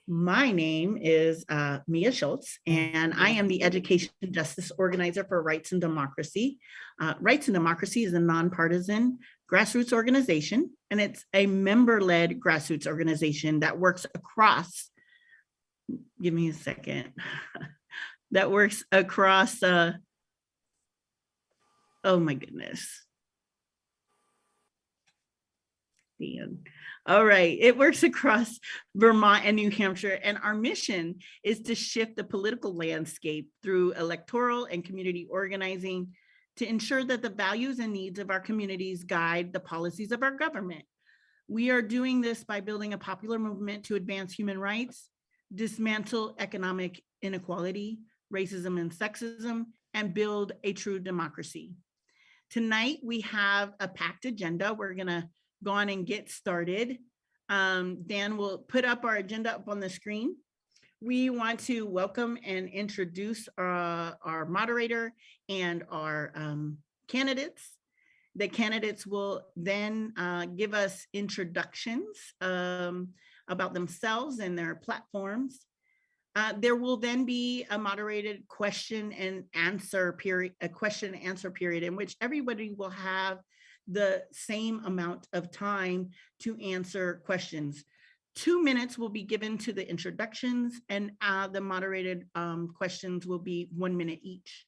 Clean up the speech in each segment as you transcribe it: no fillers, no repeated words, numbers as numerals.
My name is Mia Schultz, and I am the Education Justice Organizer for Rights and Democracy. Rights and Democracy is a nonpartisan grassroots organization, and it's a member-led grassroots organization that works across, give me a second, that works across, oh my goodness. All right. It works across Vermont and New Hampshire. And our mission is to shift the political landscape through electoral and community organizing to ensure that the values and needs of our communities guide the policies of our government. We are doing this by building a popular movement to advance human rights, dismantle economic inequality, racism and sexism, and build a true democracy. Tonight, we have a packed agenda. We're going to go on and get started. Dan will put up our agenda up on the screen. We want to welcome and introduce our moderator and our candidates. The candidates will then give us introductions about themselves and their platforms. There will then be a moderated question and answer period in which everybody will have the same amount of time to answer questions. 2 minutes will be given to the introductions, and the moderated questions will be 1 minute each.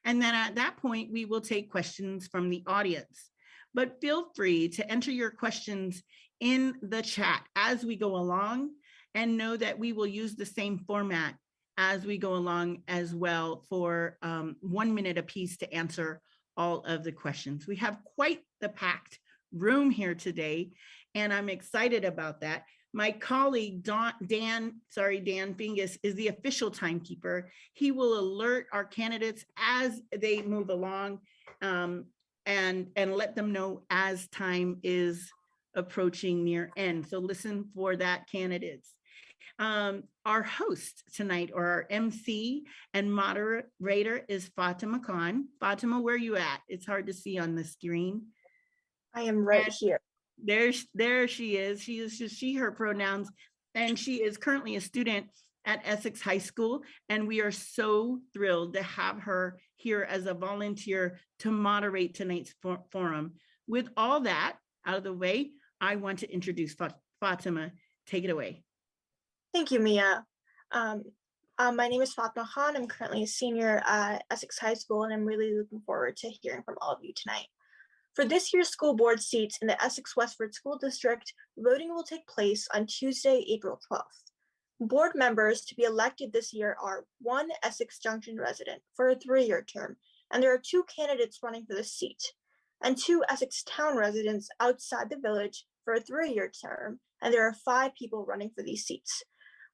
And then at that point, we will take questions from the audience. But feel free to enter your questions in the chat as we go along, and know that we will use the same format as we go along as well for 1 minute apiece to answer all of the questions. We have quite the packed room here today, and I'm excited about that. My colleague, Dan Fingus, is the official timekeeper. He will alert our candidates as they move along and let them know as time is approaching near end. So listen for that, candidates. Our host tonight, or our MC and moderator, is Fatima Khan. Fatima, where are you at? It's hard to see on the screen. I am right here. There she is. She is just she, her pronouns, and she is currently a student at Essex High School, and we are so thrilled to have her here as a volunteer to moderate tonight's forum. With all that out of the way, I want to introduce Fatima. Take it away. Thank you, Mia. My name is Fatima Khan. I'm currently a senior at Essex High School, and I'm really looking forward to hearing from all of you tonight. For this year's school board seats in the Essex Westford School District, voting will take place on Tuesday, April 12th. Board members to be elected this year are one Essex Junction resident for a 3-year term, and there are 2 candidates running for the seat, and 2 Essex Town residents outside the village for a 3-year term, and there are 5 people running for these seats.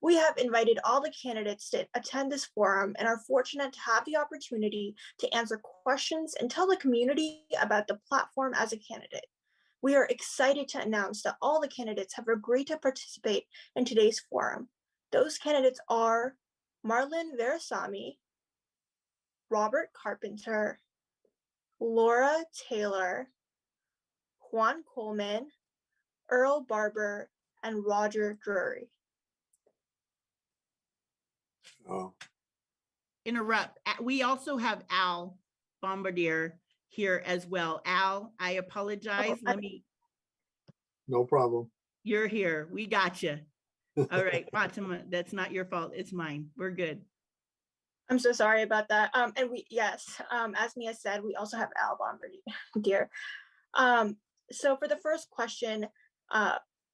We have invited all the candidates to attend this forum and are fortunate to have the opportunity to answer questions and tell the community about the platform as a candidate. We are excited to announce that all the candidates have agreed to participate in today's forum. Those candidates are Marlon Verasamy, Robert Carpenter, Laura Taylor, Juan Coleman, Earl Barber, and Roger Drury. Oh. Interrupt. We also have Al Bombardier here as well. Al, I apologize. No problem. You're here. We got you. All right, Fatima, that's not your fault. It's mine. We're good. I'm so sorry about that. As Mia said, we also have Al Bombardier. So for the first question,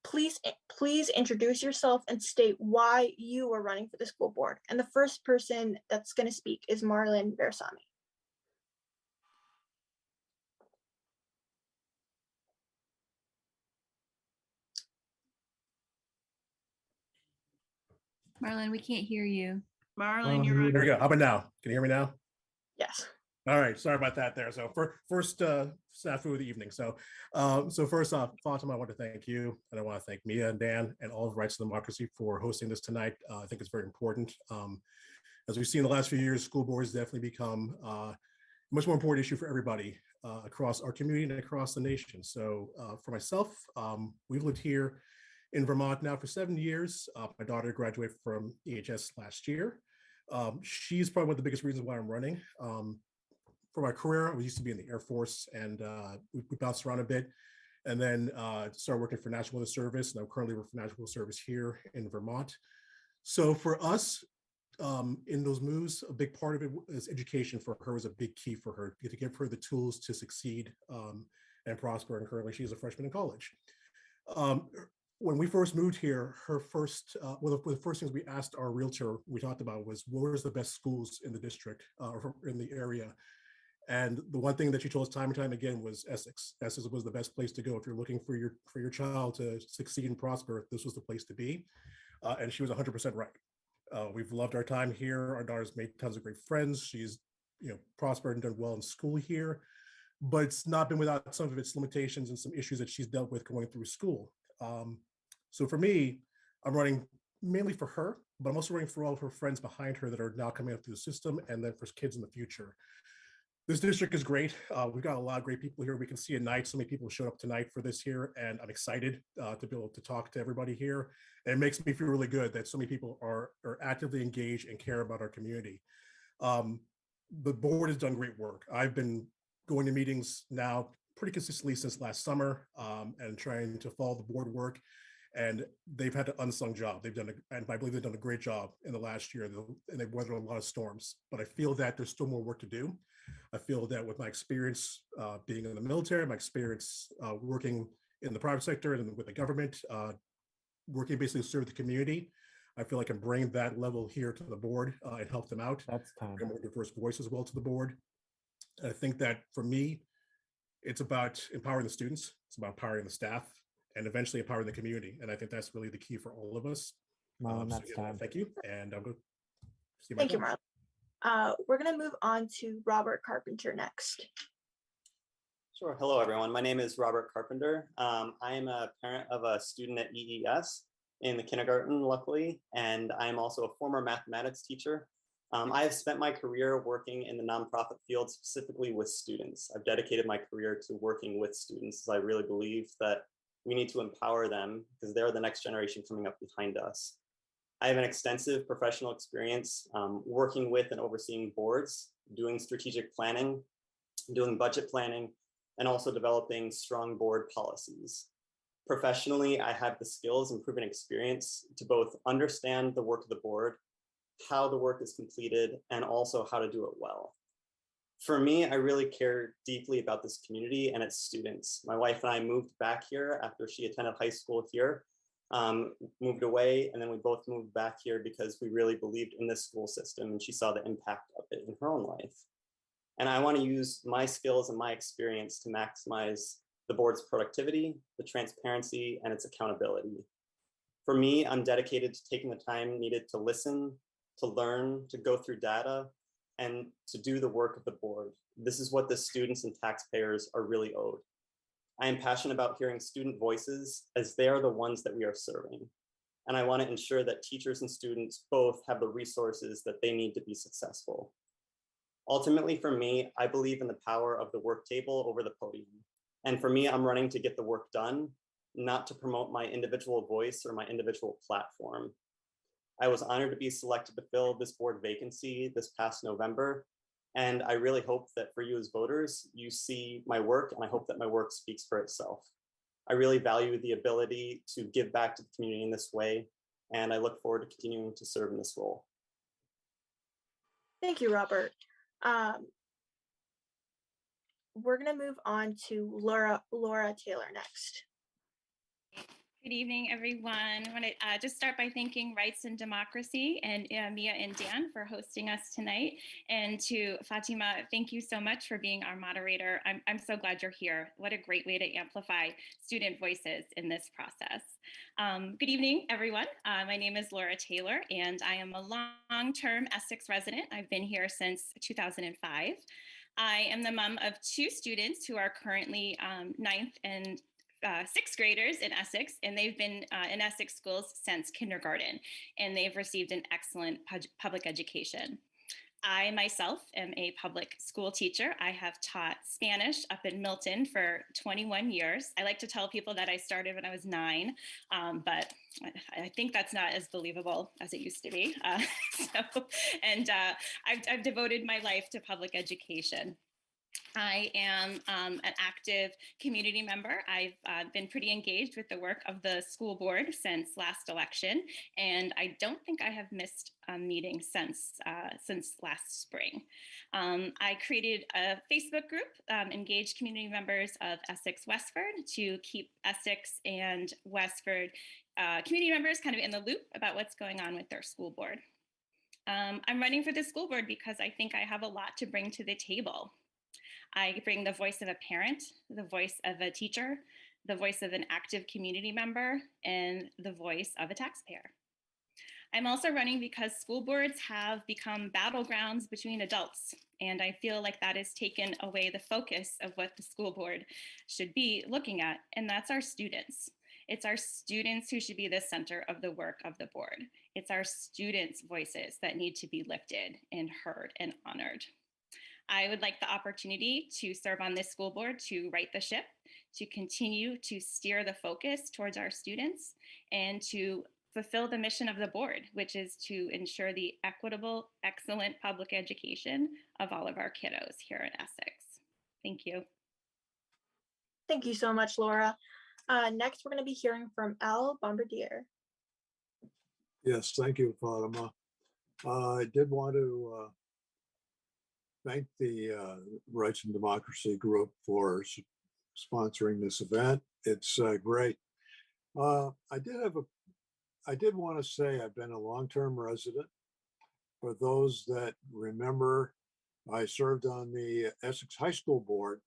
please introduce yourself and state why you are running for the school board. And the first person that's going to speak is Marlon Verasamy. Marlon, we can't hear you. Marlon, you're on. There we go. How about now? Can you hear me now? Yes. All right. Sorry about that there. So first snafu of the evening. So first off, Fatima, I want to thank you, and I want to thank Mia and Dan and all of Rights and Democracy for hosting this tonight. I think it's very important. As we've seen in the last few years, school boards definitely become a much more important issue for everybody across our community and across the nation. So for myself, we've lived here in Vermont now for 7 years. My daughter graduated from EHS last year. She's probably one of the biggest reasons why I'm running. For my career, I used to be in the Air Force, and we bounced around a bit, and then started working for National Weather Service, and I'm currently working for National Weather Service here in Vermont. So for us, in those moves, a big part of it is education. For her was a big key for her to give her the tools to succeed and prosper. And currently, she's a freshman in college. When we first moved here, her first, one of the first things we asked our realtor, we talked about was, where's the best schools in the district or in the area? And the one thing that she told us time and time again was Essex. Essex was the best place to go if you're looking for your child to succeed and prosper. This was the place to be, and she was 100% right. We've loved our time here. Our daughter's made tons of great friends. She's prospered and done well in school here, but it's not been without some of its limitations and some issues that she's dealt with going through school. So for me, I'm running mainly for her, but I'm also running for all of her friends behind her that are now coming up through the system, and then for kids in the future. This district is great. We've got a lot of great people here. We can see at night, so many people showed up tonight for this here, and I'm excited to be able to talk to everybody here. And it makes me feel really good that so many people are actively engaged and care about our community. The board has done great work. I've been going to meetings now pretty consistently since last summer and trying to follow the board work. And they've had an unsung job. And I believe they've done a great job in the last year, and they've weathered a lot of storms. But I feel that there's still more work to do. I feel that with my experience being in the military, my experience working in the private sector and with the government, working basically to serve the community, I feel I can bring that level here to the board and help them out. That's time. Bring more diverse voice as well to the board. And I think that for me, it's about empowering the students. It's about empowering the staff, and eventually empowering the community. And I think that's really the key for all of us. Marlon, So that's again, time. thank you. And I'm going to see my Thank you, Marlon. We're going to move on to Robert Carpenter next. Sure. Hello, everyone. My name is Robert Carpenter. I am a parent of a student at EES in the kindergarten, luckily, and I am also a former mathematics teacher. I have spent my career working in the nonprofit field, specifically with students. I've dedicated my career to working with students, as I really believe that we need to empower them because they're the next generation coming up behind us. I have an extensive professional experience working with and overseeing boards, doing strategic planning, doing budget planning, and also developing strong board policies. Professionally, I have the skills and proven experience to both understand the work of the board, how the work is completed, and also how to do it well. For me, I really care deeply about this community and its students. My wife and I moved back here after she attended high school here, moved away, and then we both moved back here because we really believed in this school system, and she saw the impact of it in her own life. And I want to use my skills and my experience to maximize the board's productivity, the transparency, and its accountability. For me, I'm dedicated to taking the time needed to listen, to learn, to go through data, and to do the work of the board. This is what the students and taxpayers are really owed. I am passionate about hearing student voices as they are the ones that we are serving. And I want to ensure that teachers and students both have the resources that they need to be successful. Ultimately, for me, I believe in the power of the work table over the podium. And for me, I'm running to get the work done, not to promote my individual voice or my individual platform. I was honored to be selected to fill this board vacancy this past November. And I really hope that for you as voters, you see my work, and I hope that my work speaks for itself. I really value the ability to give back to the community in this way, and I look forward to continuing to serve in this role. Thank you, Robert. We're going to move on to Laura Taylor next. Good evening, everyone. I want to just start by thanking Rights and Democracy and Mia and Dan for hosting us tonight. And to Fatima, thank you so much for being our moderator. I'm so glad you're here. What a great way to amplify student voices in this process. Good evening, everyone. My name is Laura Taylor, and I am a long-term Essex resident. I've been here since 2005. I am the mom of two students who are currently 9th and 6th graders in Essex, and they've been in Essex schools since kindergarten, and they've received an excellent public education. I myself am a public school teacher. I have taught Spanish up in Milton for 21 years. I like to tell people that I started when I was 9, but I think that's not as believable as it used to be. I've devoted my life to public education. I am an active community member. I've been pretty engaged with the work of the school board since last election, and I don't think I have missed a meeting since last spring. I created a Facebook group, engaged community members of Essex Westford, to keep Essex and Westford community members kind of in the loop about what's going on with their school board. I'm running for the school board because I think I have a lot to bring to the table. I bring the voice of a parent, the voice of a teacher, the voice of an active community member, and the voice of a taxpayer. I'm also running because school boards have become battlegrounds between adults, and I feel like that has taken away the focus of what the school board should be looking at, and that's our students. It's our students who should be the center of the work of the board. It's our students' voices that need to be lifted and heard and honored. I would like the opportunity to serve on this school board to right the ship, to continue to steer the focus towards our students, and to fulfill the mission of the board, which is to ensure the equitable, excellent public education of all of our kiddos here in Essex. Thank you. Thank you so much, Laura. Next, we're going to be hearing from Al Bombardier. Yes, thank you, Fatima. I did want to thank the Rights and Democracy Group for sponsoring this event. It's great. I did want to say I've been a long-term resident. For those that remember, I served on the Essex High School Board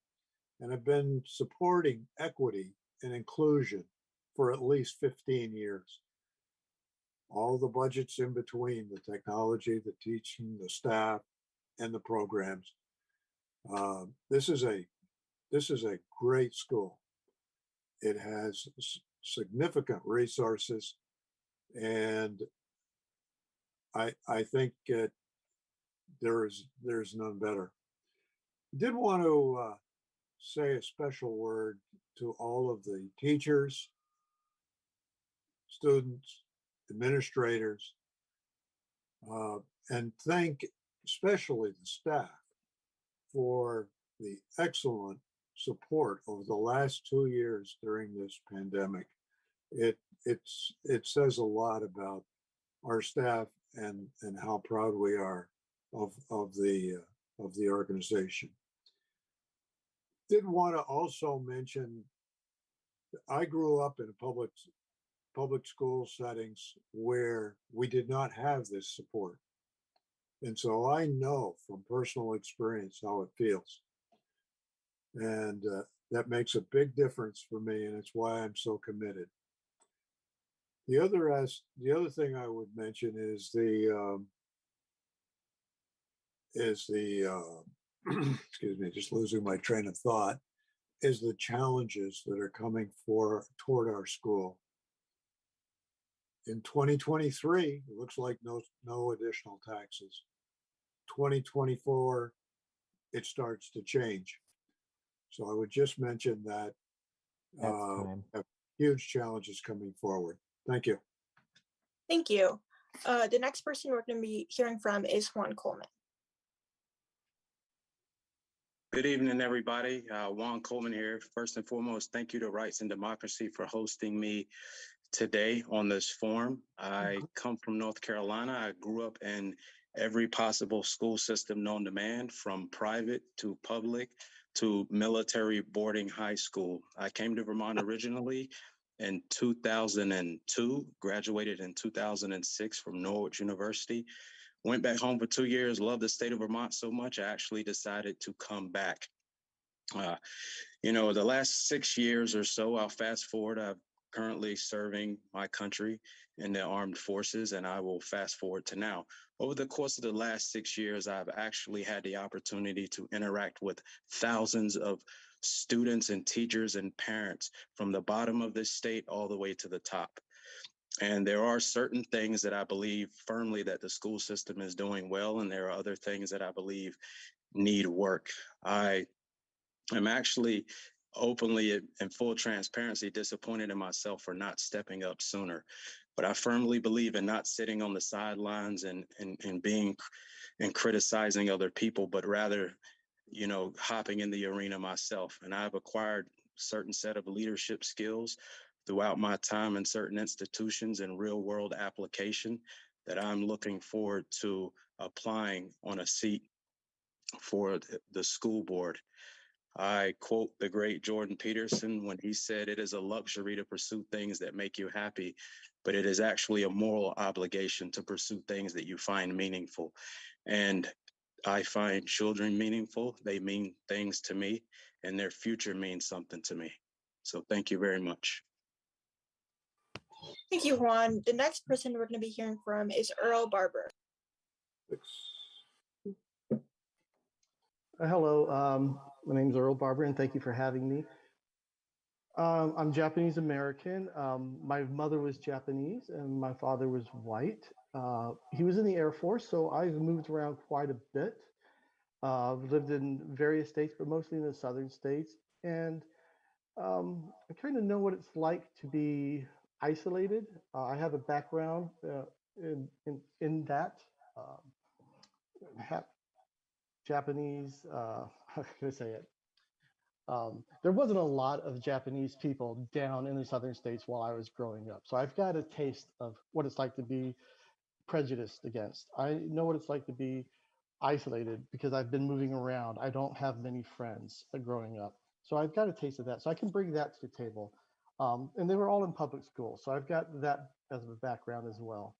and have been supporting equity and inclusion for at least 15 years. All the budgets in between, the technology, the teaching, the staff, and the programs. This is a great school. It has significant resources, and I think there's none better. Did want to say a special word to all of the teachers, students, administrators, and thank especially the staff for the excellent support over the last 2 years during this pandemic. It says a lot about our staff and how proud we are of the organization. Did want to also mention, I grew up in public school settings where we did not have this support. And so I know from personal experience how it feels. And that makes a big difference for me, and it's why I'm so committed. The other thing I would mention is the excuse me, just losing my train of thought, is the challenges that are coming toward our school. In 2023, it looks like no additional taxes. 2024, it starts to change. So I would just mention that have huge challenges coming forward. Thank you. Thank you. The next person we're going to be hearing from is Juan Coleman. Good evening, everybody. Juan Coleman here. First and foremost, thank you to Rights and Democracy for hosting me today on this forum. I come from North Carolina. I grew up in every possible school system known to man, from private to public to military boarding high school. I came to Vermont originally in 2002, graduated in 2006 from Norwich University. Went back home for 2 years, loved the state of Vermont so much, I actually decided to come back. The last 6 years or so, I'll fast forward, I'm currently serving my country in the armed forces, and I will fast forward to now. Over the course of the last 6 years, I've actually had the opportunity to interact with thousands of students and teachers and parents from the bottom of this state all the way to the top. And there are certain things that I believe firmly that the school system is doing well, and there are other things that I believe need work. I am actually openly and full transparency disappointed in myself for not stepping up sooner. But I firmly believe in not sitting on the sidelines and being and criticizing other people, but rather, you know, hopping in the arena myself. And I've acquired certain set of leadership skills throughout my time in certain institutions and real world application that I'm looking forward to applying on a seat for the school board. I quote the great Jordan Peterson when he said, "It is a luxury to pursue things that make you happy, but it is actually a moral obligation to pursue things that you find meaningful." And I find children meaningful. They mean things to me, and their future means something to me. So thank you very much. Thank you, Juan. The next person we're going to be hearing from is Earl Barber. Hello, my name is Earl Barber, and thank you for having me. I'm Japanese American. My mother was Japanese, and my father was white. He was in the Air Force, so I've moved around quite a bit. Lived in various states, but mostly in the southern states. And I kind of know what it's like to be isolated. I have a background in that. Japanese, how can I say it? There wasn't a lot of Japanese people down in the southern states while I was growing up. So I've got a taste of what it's like to be prejudiced against. I know what it's like to be isolated because I've been moving around. I don't have many friends growing up. So I've got a taste of that. So I can bring that to the table. And they were all in public school. So I've got that as a background as well.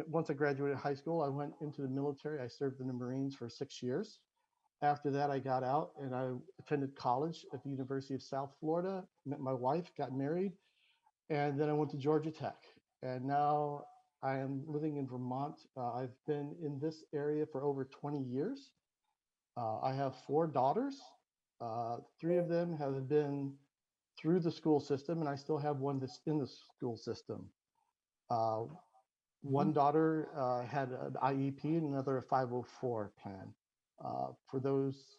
Once I graduated high school, I went into the military. I served in the Marines for 6 years. After that, I got out and I attended college at the University of South Florida, met my wife, got married, and then I went to Georgia Tech. And now I am living in Vermont. I've been in this area for over 20 years. I have 4 daughters. 3 of them have been through the school system, and I still have one that's in the school system. One daughter had an IEP and another a 504 plan. For those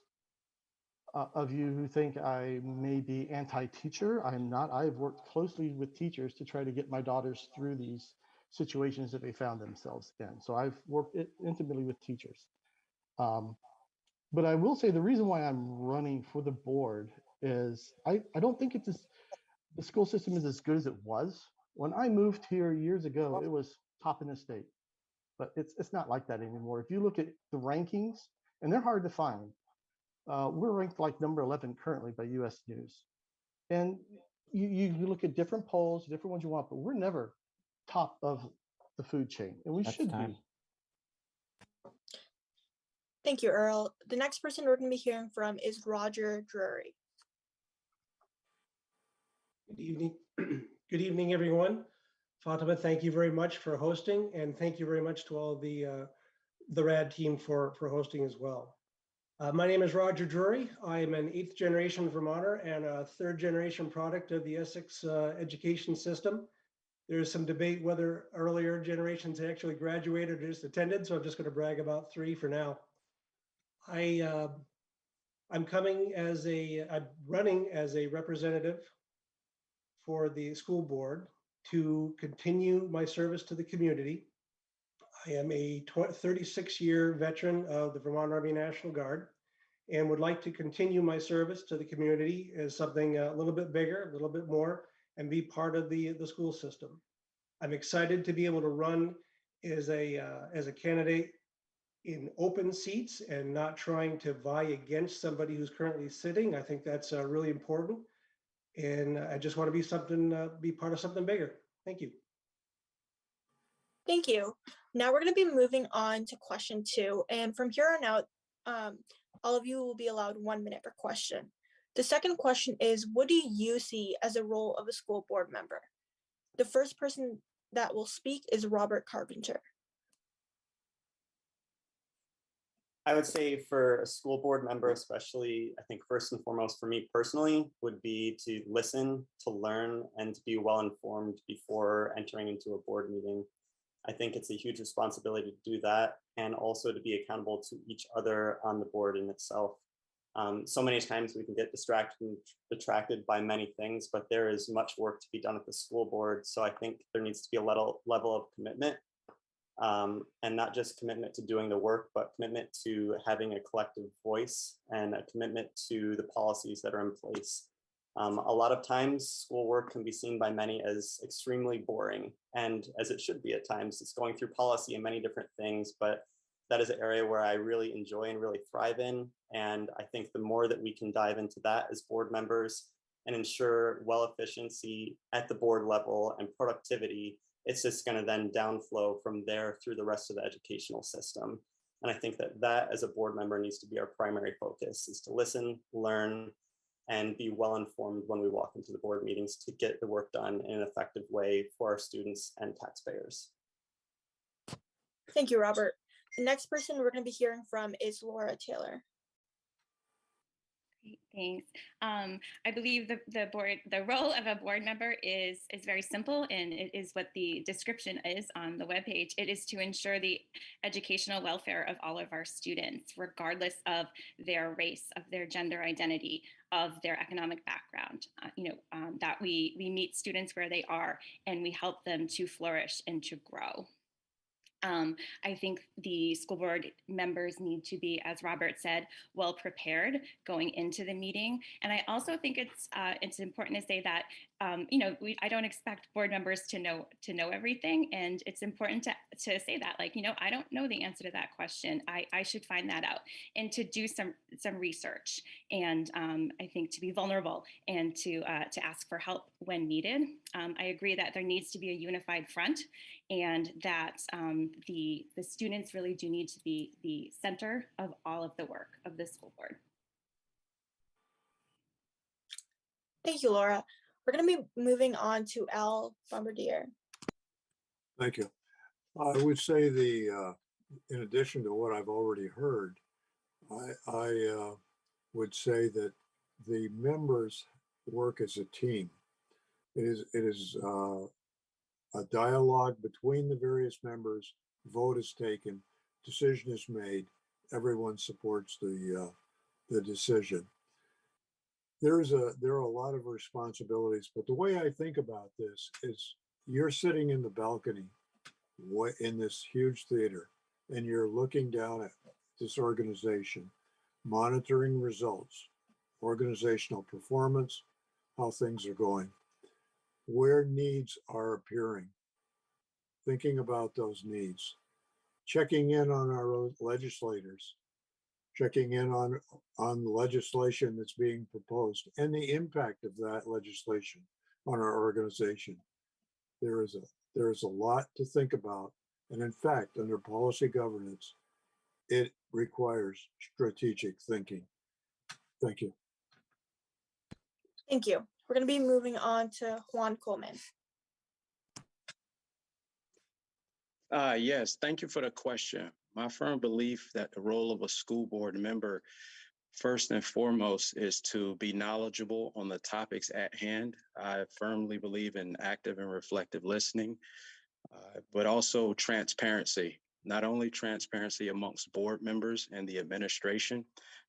of you who think I may be anti-teacher, I'm not. I've worked closely with teachers to try to get my daughters through these situations that they found themselves in. So I've worked intimately with teachers. But I will say the reason why I'm running for the board is I don't think the school system is as good as it was. When I moved here years ago, it was top in the state, but it's not like that anymore. If you look at the rankings, and they're hard to find, we're ranked like number 11 currently by US News. And you look at different polls, different ones you want, but we're never top of the food chain, and we should be. Thank you, Earl. The next person we're going to be hearing from is Roger Drury. Good evening. Good evening, everyone. Fatima, thank you very much for hosting, and thank you very much to all the RAD team for hosting as well. My name is Roger Drury. I am an 8th generation Vermonter and a 3rd generation product of the Essex education system. There's some debate whether earlier generations actually graduated or just attended, so I'm just going to brag about 3 for now. I'm running as a representative for the school board to continue my service to the community. I am a 36-year veteran of the Vermont Army National Guard and would like to continue my service to the community as something a little bit bigger, a little bit more, and be part of the school system. I'm excited to be able to run as a candidate in open seats and not trying to vie against somebody who's currently sitting. I think that's really important. And I just want to be part of something bigger. Thank you. Thank you. Now we're going to be moving on to question 2. And from here on out, all of you will be allowed 1 minute per question. The second question is, what do you see as a role of a school board member? The first person that will speak is Robert Carpenter. I would say for a school board member, especially, I think first and foremost for me personally, would be to listen, to learn, and to be well informed before entering into a board meeting. I think it's a huge responsibility to do that, and also to be accountable to each other on the board in itself. So many times we can get distracted and detracted by many things, but there is much work to be done at the school board. So I think there needs to be a level of commitment, and not just commitment to doing the work, but commitment to having a collective voice and a commitment to the policies that are in place. A lot of times schoolwork can be seen by many as extremely boring, and as it should be at times. It's going through policy and many different things, but that is an area where I really enjoy and really thrive in. And I think the more that we can dive into that as board members and ensure well efficiency at the board level and productivity, it's just going to then downflow from there through the rest of the educational system. And I think that that as a board member needs to be our primary focus, is to listen, learn, and be well informed when we walk into the board meetings to get the work done in an effective way for our students and taxpayers. Thank you, Robert. The next person we're going to be hearing from is Laura Taylor. Great, thanks. I believe the role of a board member is very simple, and it is what the description is on the webpage. It is to ensure the educational welfare of all of our students, regardless of their race, of their gender identity, of their economic background. That we meet students where they are, and we help them to flourish and to grow. I think the school board members need to be, as Robert said, well prepared going into the meeting. And I also think it's important to say that I don't expect board members to know everything, and it's important to say that, I don't know the answer to that question. I should find that out, and to do some research, and I think to be vulnerable and to ask for help when needed. I agree that there needs to be a unified front, and that the students really do need to be the center of all of the work of the school board. Thank you, Laura. We're going to be moving on to Al Bombardier. Thank you. I would say in addition to what I've already heard, I would say that the members work as a team. It is a dialogue between the various members. Vote is taken, decision is made. Everyone supports the decision. There are a lot of responsibilities, but the way I think about this is, you're sitting in the balcony in this huge theater, and you're looking down at this organization, monitoring results, organizational performance, how things are going, where needs are appearing, thinking about those needs, checking in on our legislators, checking in on legislation that's being proposed and the impact of that legislation on our organization. There is a lot to think about. And in fact, under policy governance, it requires strategic thinking. Thank you. Thank you. We're going to be moving on to Juan Coleman. Yes, thank you for the question. My firm belief that the role of a school board member, first and foremost, is to be knowledgeable on the topics at hand. I firmly believe in active and reflective listening, but also transparency. Not only transparency amongst board members and the administration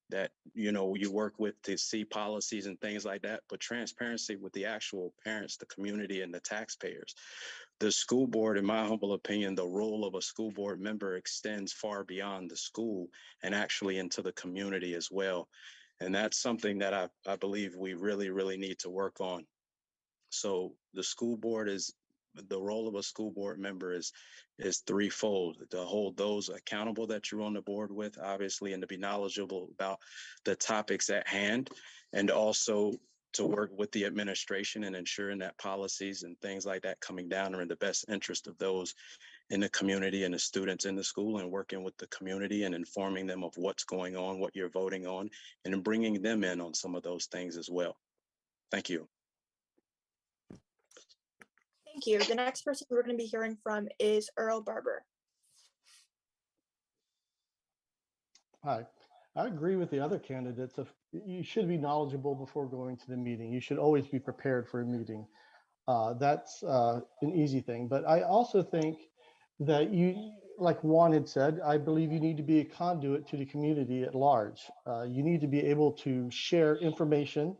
that you work with to see policies and things like that, but transparency with the actual parents, the community, and the taxpayers. The school board, in my humble opinion, the role of a school board member extends far beyond the school and actually into the community as well. And that's something that I believe we really, really need to work on. So the role of a school board member is threefold: to hold those accountable that you're on the board with, obviously, and to be knowledgeable about the topics at hand, and also to work with the administration and ensuring that policies and things like that coming down are in the best interest of those in the community and the students in the school, and working with the community and informing them of what's going on, what you're voting on, and bringing them in on some of those things as well. Thank you. Thank you. The next person we're going to be hearing from is Earl Barber. Hi. I agree with the other candidates. You should be knowledgeable before going to the meeting. You should always be prepared for a meeting. That's an easy thing. But I also think that you, like Juan had said, I believe you need to be a conduit to the community at large. You need to be able to share information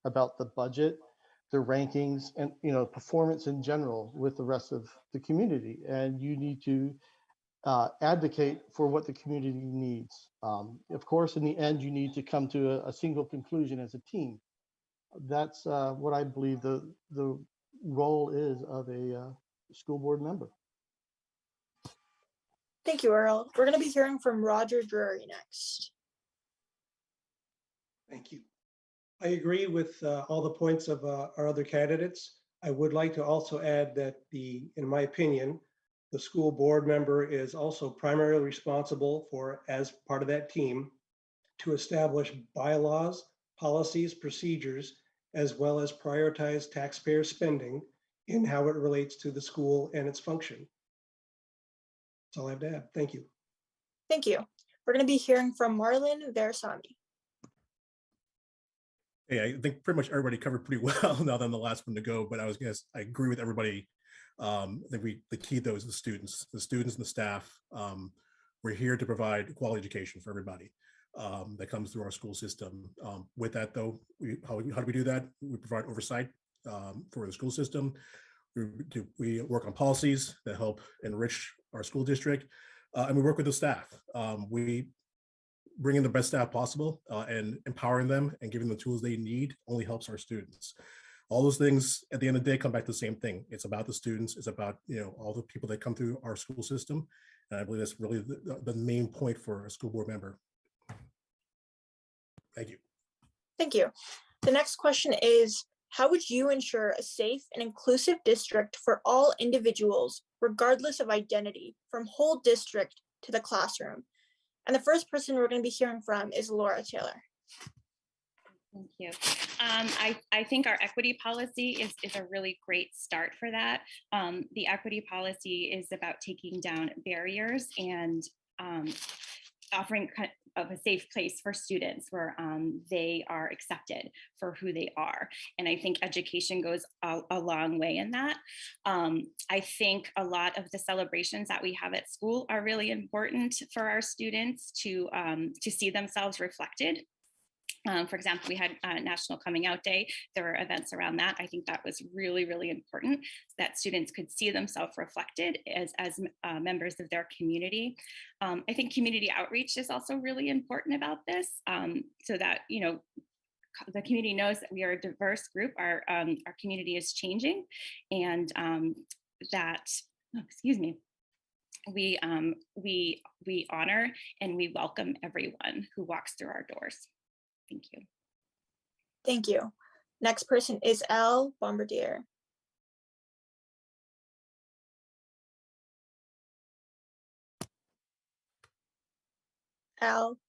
about the budget, the rankings, and performance in general with the rest of the community. And you need to advocate for what the community needs. Of course, in the end, you need to come to a single conclusion as a team. That's what I believe the role is of a school board member. Thank you, Earl. We're going to be hearing from Roger Drury next. Thank you. I agree with all the points of our other candidates. I would like to also add that in my opinion, the school board member is also primarily responsible for, as part of that team, to establish bylaws, policies, procedures, as well as prioritize taxpayer spending in how it relates to the school and its function. That's all I have to add. Thank you. Thank you. We're going to be hearing from Marlon Versami. Hey, I think pretty much everybody covered pretty well now than the last one to go, but I agree with everybody. I think the key though is the students and the staff. We're here to provide quality education for everybody that comes through our school system. With that though, how do we do that? We provide oversight for the school system. We work on policies that help enrich our school district, and we work with the staff. We bring in the best staff possible and empowering them and giving them the tools they need only helps our students. All those things at the end of the day come back to the same thing. It's about the students. It's about all the people that come through our school system. And I believe that's really the main point for a school board member. Thank you. Thank you. The next question is, how would you ensure a safe and inclusive district for all individuals, regardless of identity, from whole district to the classroom? And the first person we're going to be hearing from is Laura Taylor. Thank you. I think our equity policy is a really great start for that. The equity policy is about taking down barriers and offering of a safe place for students where they are accepted for who they are. And I think education goes a long way in that. I think a lot of the celebrations that we have at school are really important for our students to see themselves reflected. For example, we had National Coming Out Day. There were events around that. I think that was really, really important that students could see themselves reflected as members of their community. I think community outreach is also really important about this, so that the community knows that we are a diverse group. Our community is changing, and we honor and we welcome everyone who walks through our doors. Thank you. Thank you. Next person is Al Bombardier. Al.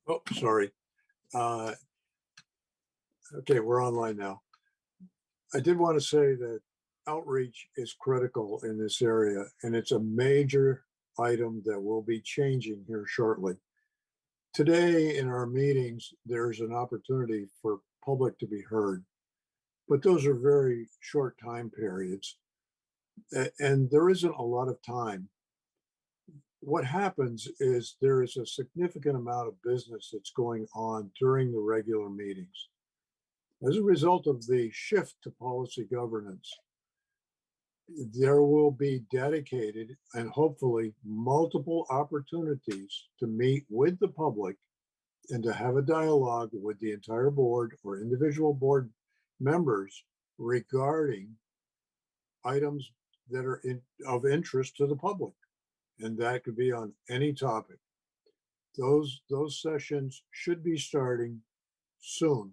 Oh, sorry. Okay, we're online now. I did want to say that outreach is critical in this area, and it's a major item that will be changing here shortly. Today in our meetings, there's an opportunity for public to be heard, but those are very short time periods, and there isn't a lot of time. What happens is there is a significant amount of business that's going on during the regular meetings. As a result of the shift to policy governance, there will be dedicated and hopefully multiple opportunities to meet with the public and to have a dialogue with the entire board or individual board members regarding items that are of interest to the public. And that could be on any topic. Those sessions should be starting soon,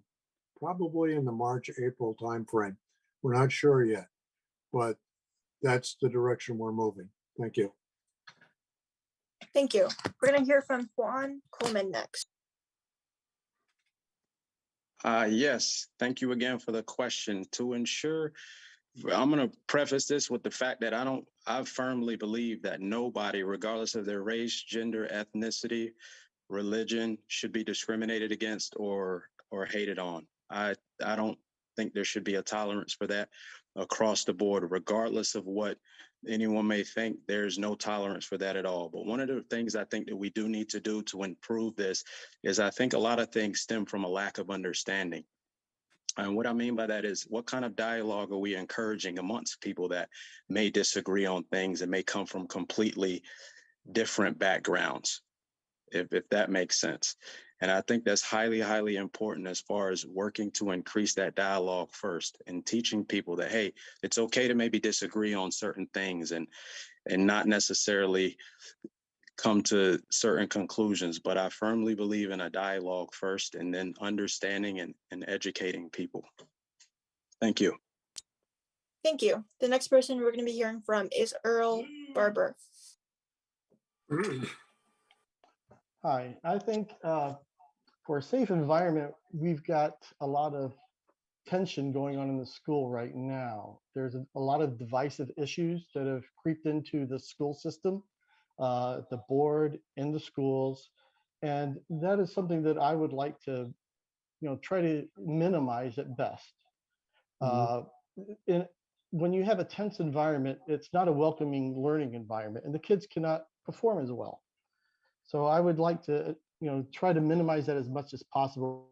probably in the March, April timeframe. We're not sure yet, but that's the direction we're moving. Thank you. Thank you. We're going to hear from Juan Coleman next. Yes, thank you again for the question. To ensure I'm going to preface this with the fact that I firmly believe that nobody, regardless of their race, gender, ethnicity, religion, should be discriminated against or hated on. I don't think there should be a tolerance for that across the board, regardless of what anyone may think. There's no tolerance for that at all. But one of the things I think that we do need to do to improve this is I think a lot of things stem from a lack of understanding. And what I mean by that is, what kind of dialogue are we encouraging amongst people that may disagree on things and may come from completely different backgrounds, if that makes sense. And I think that's highly, highly important as far as working to increase that dialogue first and teaching people that, hey, it's okay to maybe disagree on certain things and not necessarily come to certain conclusions. But I firmly believe in a dialogue first and then understanding and educating people. Thank you. Thank you. The next person we're going to be hearing from is Earl Barber. Hi, I think for a safe environment, we've got a lot of tension going on in the school right now. There's a lot of divisive issues that have creeped into the school system, the board, in the schools. And that is something that I would like to, try to minimize at best. When you have a tense environment, it's not a welcoming learning environment, and the kids cannot perform as well. So I would like to, try to minimize that as much as possible.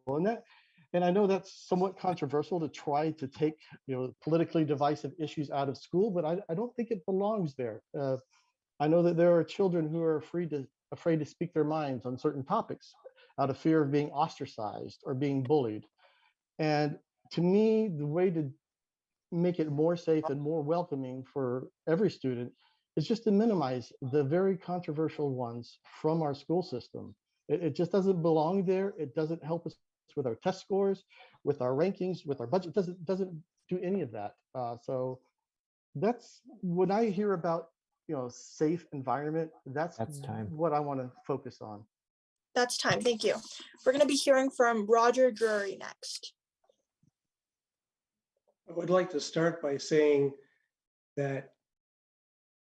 And I know that's somewhat controversial to try to take, politically divisive issues out of school, but I don't think it belongs there. I know that there are children who are afraid to speak their minds on certain topics out of fear of being ostracized or being bullied. And to me, the way to make it more safe and more welcoming for every student is just to minimize the very controversial ones from our school system. It just doesn't belong there. It doesn't help us with our test scores, with our rankings, with our budget. Doesn't do any of that. So that's when I hear about safe environment. That's time. What I want to focus on. That's time. Thank you. We're going to be hearing from Roger Drury next. I would like to start by saying that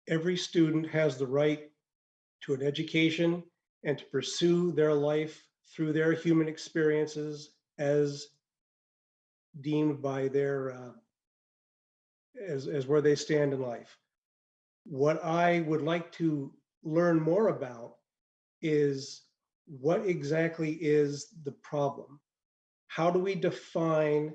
every student has the right to an education and to pursue their life through their human experiences as deemed by their, as where they stand in life. What I would like to learn more about is what exactly is the problem? How do we define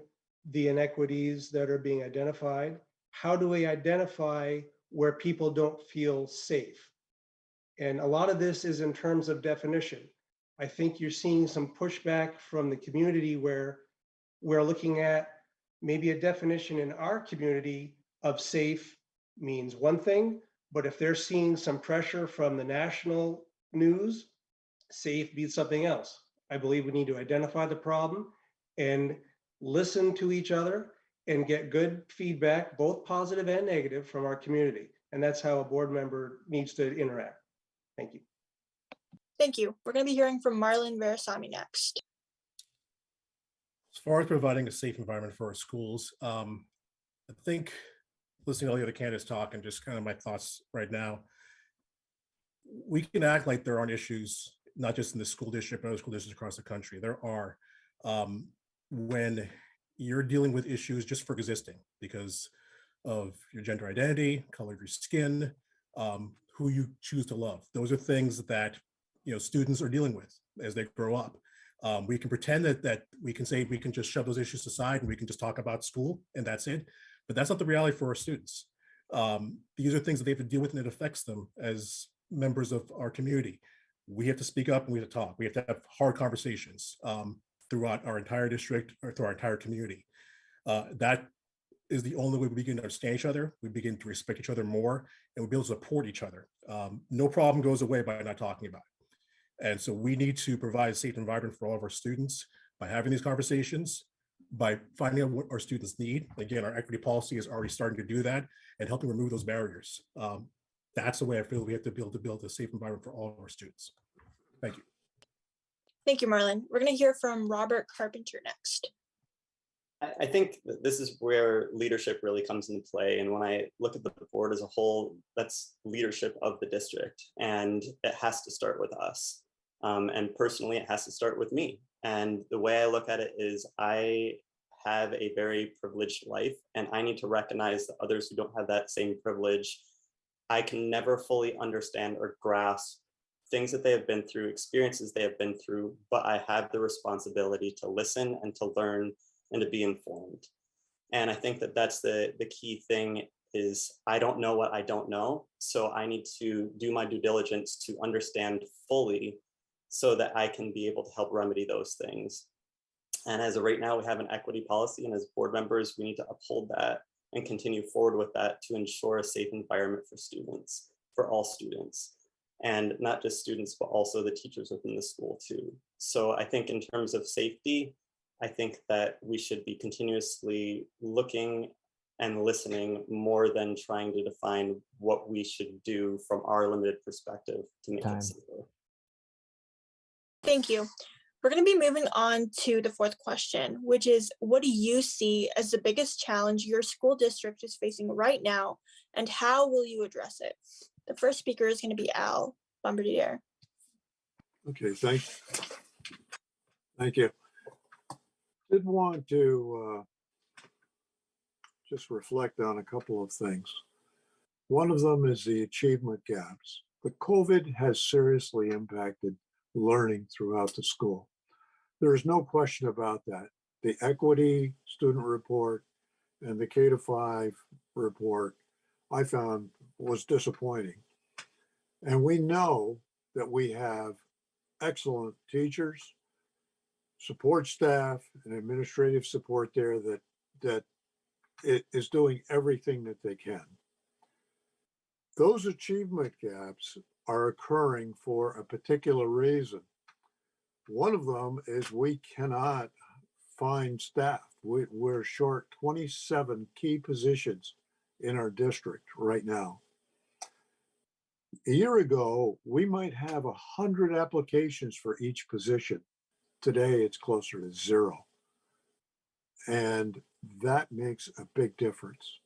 the inequities that are being identified? How do we identify where people don't feel safe? And a lot of this is in terms of definition. I think you're seeing some pushback from the community where we're looking at maybe a definition in our community of safe means one thing, but if they're seeing some pressure from the national news, safe means something else. I believe we need to identify the problem and listen to each other and get good feedback, both positive and negative, from our community. And that's how a board member needs to interact. Thank you. Thank you. We're going to be hearing from Marlon Versami next. As far as providing a safe environment for our schools, I think listening to all the other candidates talk and just kind of my thoughts right now, we can act like there aren't issues, not just in the school district, but other school districts across the country. There are. When you're dealing with issues just for existing because of your gender identity, color of your skin, who you choose to love. Those are things that students are dealing with as they grow up. We can pretend that we can say we can just shove those issues aside and we can just talk about school and that's it. But that's not the reality for our students. These are things that they have to deal with and it affects them as members of our community. We have to speak up and we have to talk. We have to have hard conversations throughout our entire district or through our entire community. That is the only way we begin to understand each other. We begin to respect each other more and we'll be able to support each other. No problem goes away by not talking about it. And so we need to provide a safe environment for all of our students by having these conversations, by finding out what our students need. Again, our equity policy is already starting to do that and helping remove those barriers. That's the way I feel we have to be able to build a safe environment for all of our students. Thank you. Thank you, Marlon. We're going to hear from Robert Carpenter next. I think that this is where leadership really comes into play. And when I look at the board as a whole, that's leadership of the district. And it has to start with us. And personally, it has to start with me. And the way I look at it is I have a very privileged life, and I need to recognize that others who don't have that same privilege, I can never fully understand or grasp things that they have been through, experiences they have been through, but I have the responsibility to listen and to learn and to be informed. And I think that that's the key thing is I don't know what I don't know. So I need to do my due diligence to understand fully so that I can be able to help remedy those things. And as of right now, we have an equity policy, and as board members, we need to uphold that and continue forward with that to ensure a safe environment for students, for all students. And not just students, but also the teachers within the school too. So I think in terms of safety, I think that we should be continuously looking and listening more than trying to define what we should do from our limited perspective to make it safer. Thank you. We're going to be moving on to the fourth question, which is, what do you see as the biggest challenge your school district is facing right now, and how will you address it? The first speaker is going to be Al Bombardier. Okay, thank you. Did want to just reflect on a couple of things. One of them is the achievement gaps. The COVID has seriously impacted learning throughout the school. There is no question about that. The equity student report and the K-5 report I found was disappointing. And we know that we have excellent teachers, support staff, and administrative support there that it is doing everything that they can. Those achievement gaps are occurring for a particular reason. One of them is we cannot find staff. We're short 27 key positions in our district right now. A year ago, we might have 100 applications for each position. Today, it's closer to 0. And that makes a big difference.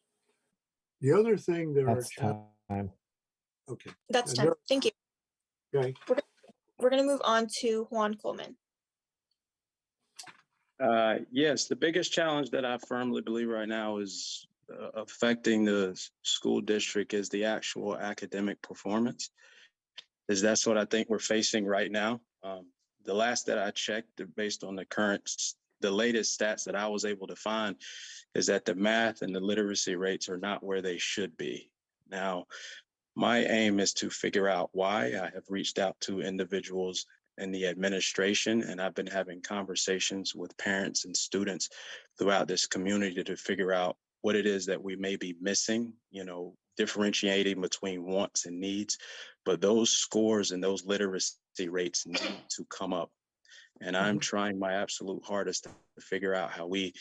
The other thing That's time. Okay. That's time. Thank you. Okay. We're going to move on to Juan Coleman. Yes, the biggest challenge that I firmly believe right now is affecting the school district is the actual academic performance. That's what I think we're facing right now. The last that I checked, based on the latest stats that I was able to find, is that the math and the literacy rates are not where they should be. Now, my aim is to figure out why. I have reached out to individuals in the administration, and I've been having conversations with parents and students throughout this community to figure out what it is that we may be missing, differentiating between wants and needs. But those scores and those literacy rates need to come up. And I'm trying my absolute hardest to figure out how we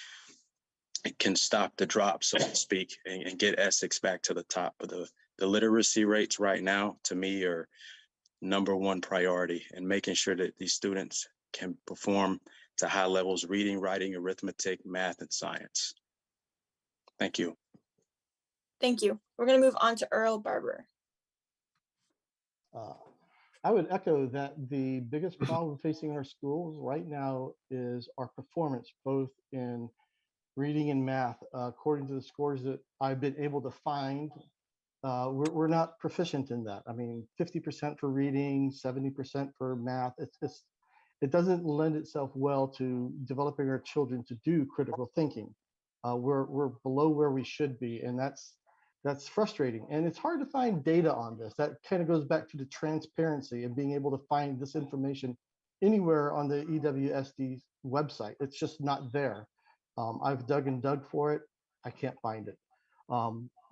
can stop the drop, so to speak, and get Essex back to the top. Of the literacy rates right now, to me, are #1 priority, and making sure that these students can perform to high levels, reading, writing, arithmetic, math, and science. Thank you. Thank you. We're going to move on to Earl Barber. I would echo that the biggest problem facing our schools right now is our performance, both in reading and math. According to the scores that I've been able to find, we're not proficient in that. I mean, 50% for reading, 70% for math. It doesn't lend itself well to developing our children to do critical thinking. We're below where we should be, and that's frustrating. And it's hard to find data on this. That kind of goes back to the transparency and being able to find this information anywhere on the EWSD website. It's just not there. I've dug and dug for it. I can't find it.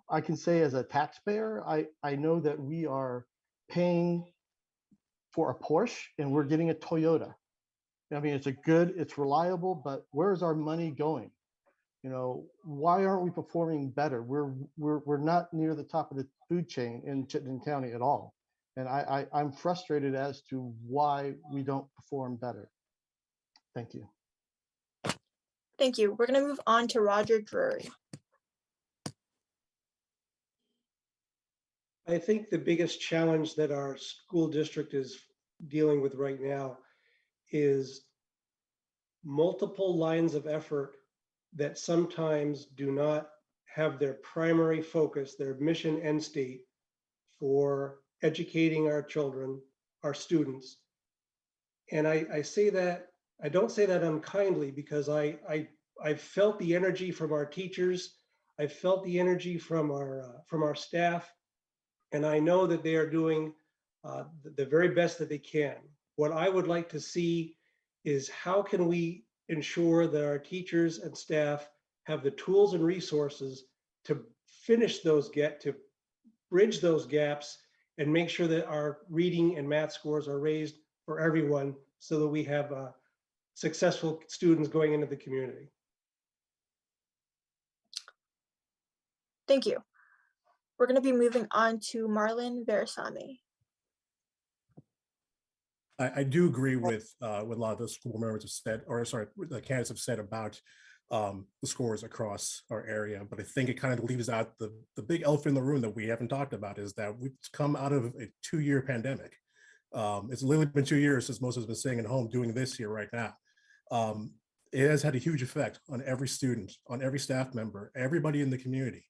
I can say as a taxpayer, I know that we are paying for a Porsche and we're getting a Toyota. I mean, it's reliable, but where's our money going? Why aren't we performing better? We're not near the top of the food chain in Chittenden County at all. And I'm frustrated as to why we don't perform better. Thank you. Thank you. We're going to move on to Roger Drury. I think the biggest challenge that our school district is dealing with right now is multiple lines of effort that sometimes do not have their primary focus, their mission end state for educating our children, our students. And I say that, I don't say that unkindly, because I've felt the energy from our teachers. I've felt the energy from our staff. And I know that they are doing the very best that they can. What I would like to see is how can we ensure that our teachers and staff have the tools and resources to to bridge those gaps and make sure that our reading and math scores are raised for everyone so that we have successful students going into the community. Thank you. We're going to be moving on to Marlon Versame. I do agree with what a lot of the school members have said, or sorry, the candidates have said about the scores across our area. But I think it kind of leaves out the big elephant in the room that we haven't talked about, is that we've come out of a 2-year pandemic. It's literally been 2 years since most of us have been staying at home doing this here right now. It has had a huge effect on every student, on every staff member, everybody in the community.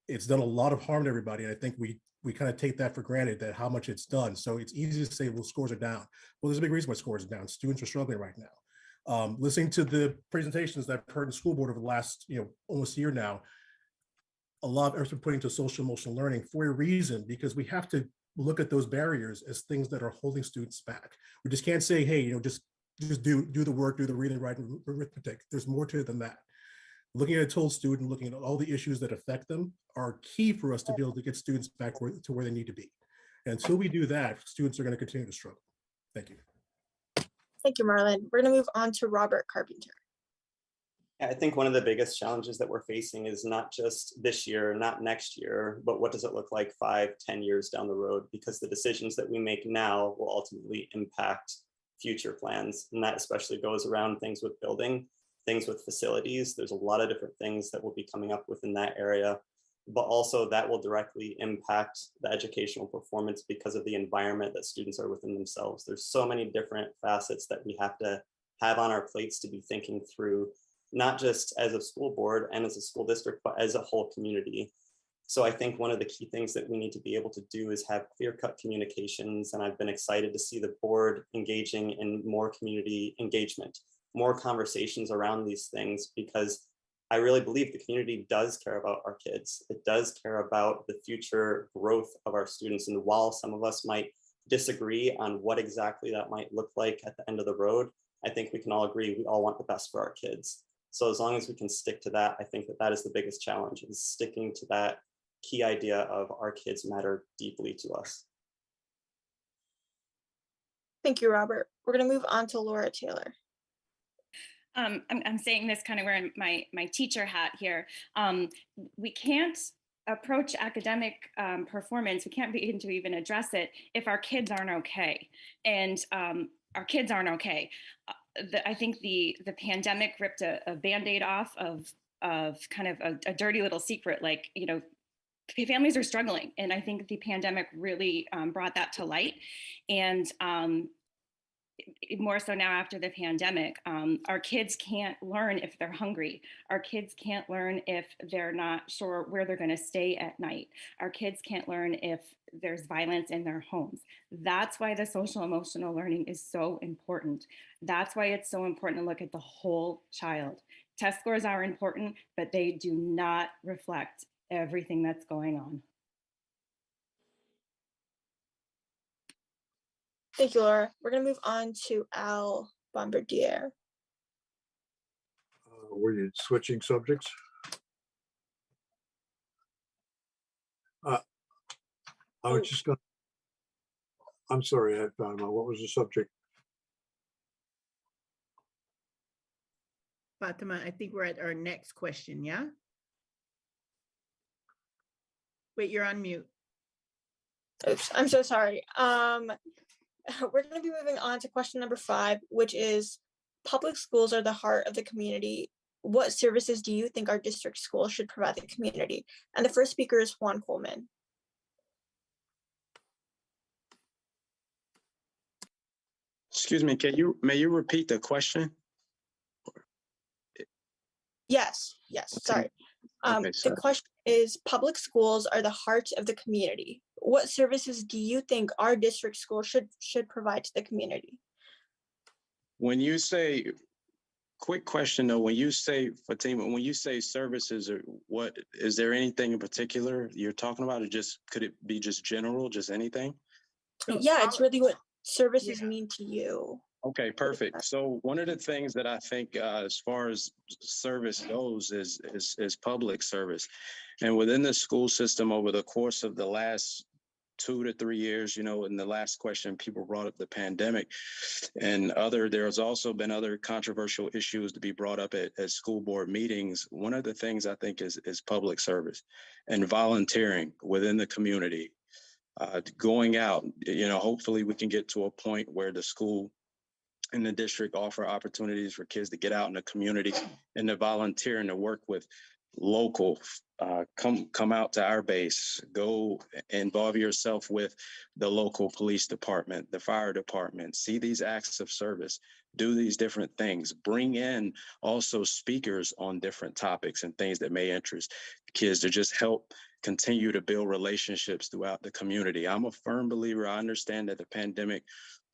It's done a lot of harm to everybody. And I think we kind of take that for granted, that how much it's done. So it's easy to say, well, scores are down. Well, there's a big reason why scores are down. Students are struggling right now. Listening to the presentations that I've heard in the school board over the last, almost a year now, a lot of effort put into social emotional learning for a reason, because we have to look at those barriers as things that are holding students back. We just can't say, hey, just do the work, do the reading, writing, arithmetic. There's more to it than that. Looking at a total student, looking at all the issues that affect them are key for us to be able to get students back to where they need to be. And until we do that, students are going to continue to struggle. Thank you. Thank you, Marlon. We're going to move on to Robert Carpenter. I think one of the biggest challenges that we're facing is not just this year, not next year, but what does it look like 5, 10 years down the road? Because the decisions that we make now will ultimately impact future plans. And that especially goes around things with building, things with facilities. There's a lot of different things that will be coming up within that area, but also that will directly impact the educational performance because of the environment that students are within themselves. There's so many different facets that we have to have on our plates to be thinking through, not just as a school board and as a school district, but as a whole community. So I think one of the key things that we need to be able to do is have clear-cut communications. And I've been excited to see the board engaging in more community engagement, more conversations around these things, because I really believe the community does care about our kids. It does care about the future growth of our students. And while some of us might disagree on what exactly that might look like at the end of the road, I think we can all agree we all want the best for our kids. So as long as we can stick to that, I think that is the biggest challenge, is sticking to that key idea of our kids matter deeply to us. Thank you, Robert. We're going to move on to Laura Taylor. I'm saying this kind of wearing my teacher hat here. We can't approach academic performance, we can't begin to even address it if our kids aren't okay. And our kids aren't okay. I think the pandemic ripped a Band-Aid off of kind of a dirty little secret, like, families are struggling. And I think the pandemic really brought that to light. And more so now after the pandemic, our kids can't learn if they're hungry. Our kids can't learn if they're not sure where they're going to stay at night. Our kids can't learn if there's violence in their homes. That's why the social emotional learning is so important. That's why it's so important to look at the whole child. Test scores are important, but they do not reflect everything that's going on. Thank you, Laura. We're going to move on to Al Bombardier. Were you switching subjects? I was just going to, I'm sorry, I found out. What was the subject? Fatima, I think we're at our next question, yeah? Wait, you're on mute. Oops, I'm so sorry. We're going to be moving on to question number 5, which is, public schools are the heart of the community. What services do you think our district schools should provide the community? And the first speaker is Juan Coleman. Excuse me, may you repeat the question? Yes, sorry. Okay, The sorry. question is, public schools are the heart of the community. What services do you think our district school should provide to the community? When you say, quick question though, when you say, Fatima, when you say services, or what, is there anything in particular you're talking about, or just, could it be just general, just anything? Yeah, it's really what services mean to you. Okay, perfect. So one of the things that I think as far as service goes is public service. And within the school system over the course of the last 2 to 3 years, you know, in the last question, people brought up the pandemic and there's also been other controversial issues to be brought up at school board meetings. One of the things I think is public service and volunteering within the community, going out, you know, hopefully we can get to a point where the school in the district offer opportunities for kids to get out in the community and to volunteer and to work with local, come out to our base, go involve yourself with the local police department, the fire department, see these acts of service, do these different things, bring in also speakers on different topics and things that may interest kids to just help continue to build relationships throughout the community. I'm a firm believer. I understand that the pandemic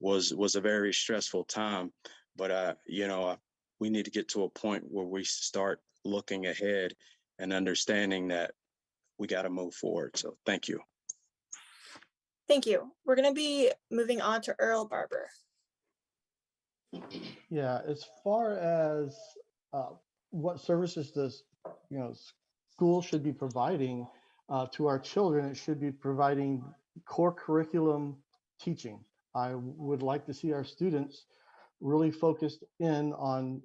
was a very stressful time, but you know, we need to get to a point where we start looking ahead and understanding that we got to move forward. So thank you. Thank you. We're going to be moving on to Earl Barber. Yeah, as far as what services does, you know, school should be providing to our children, it should be providing core curriculum teaching. I would like to see our students really focused in on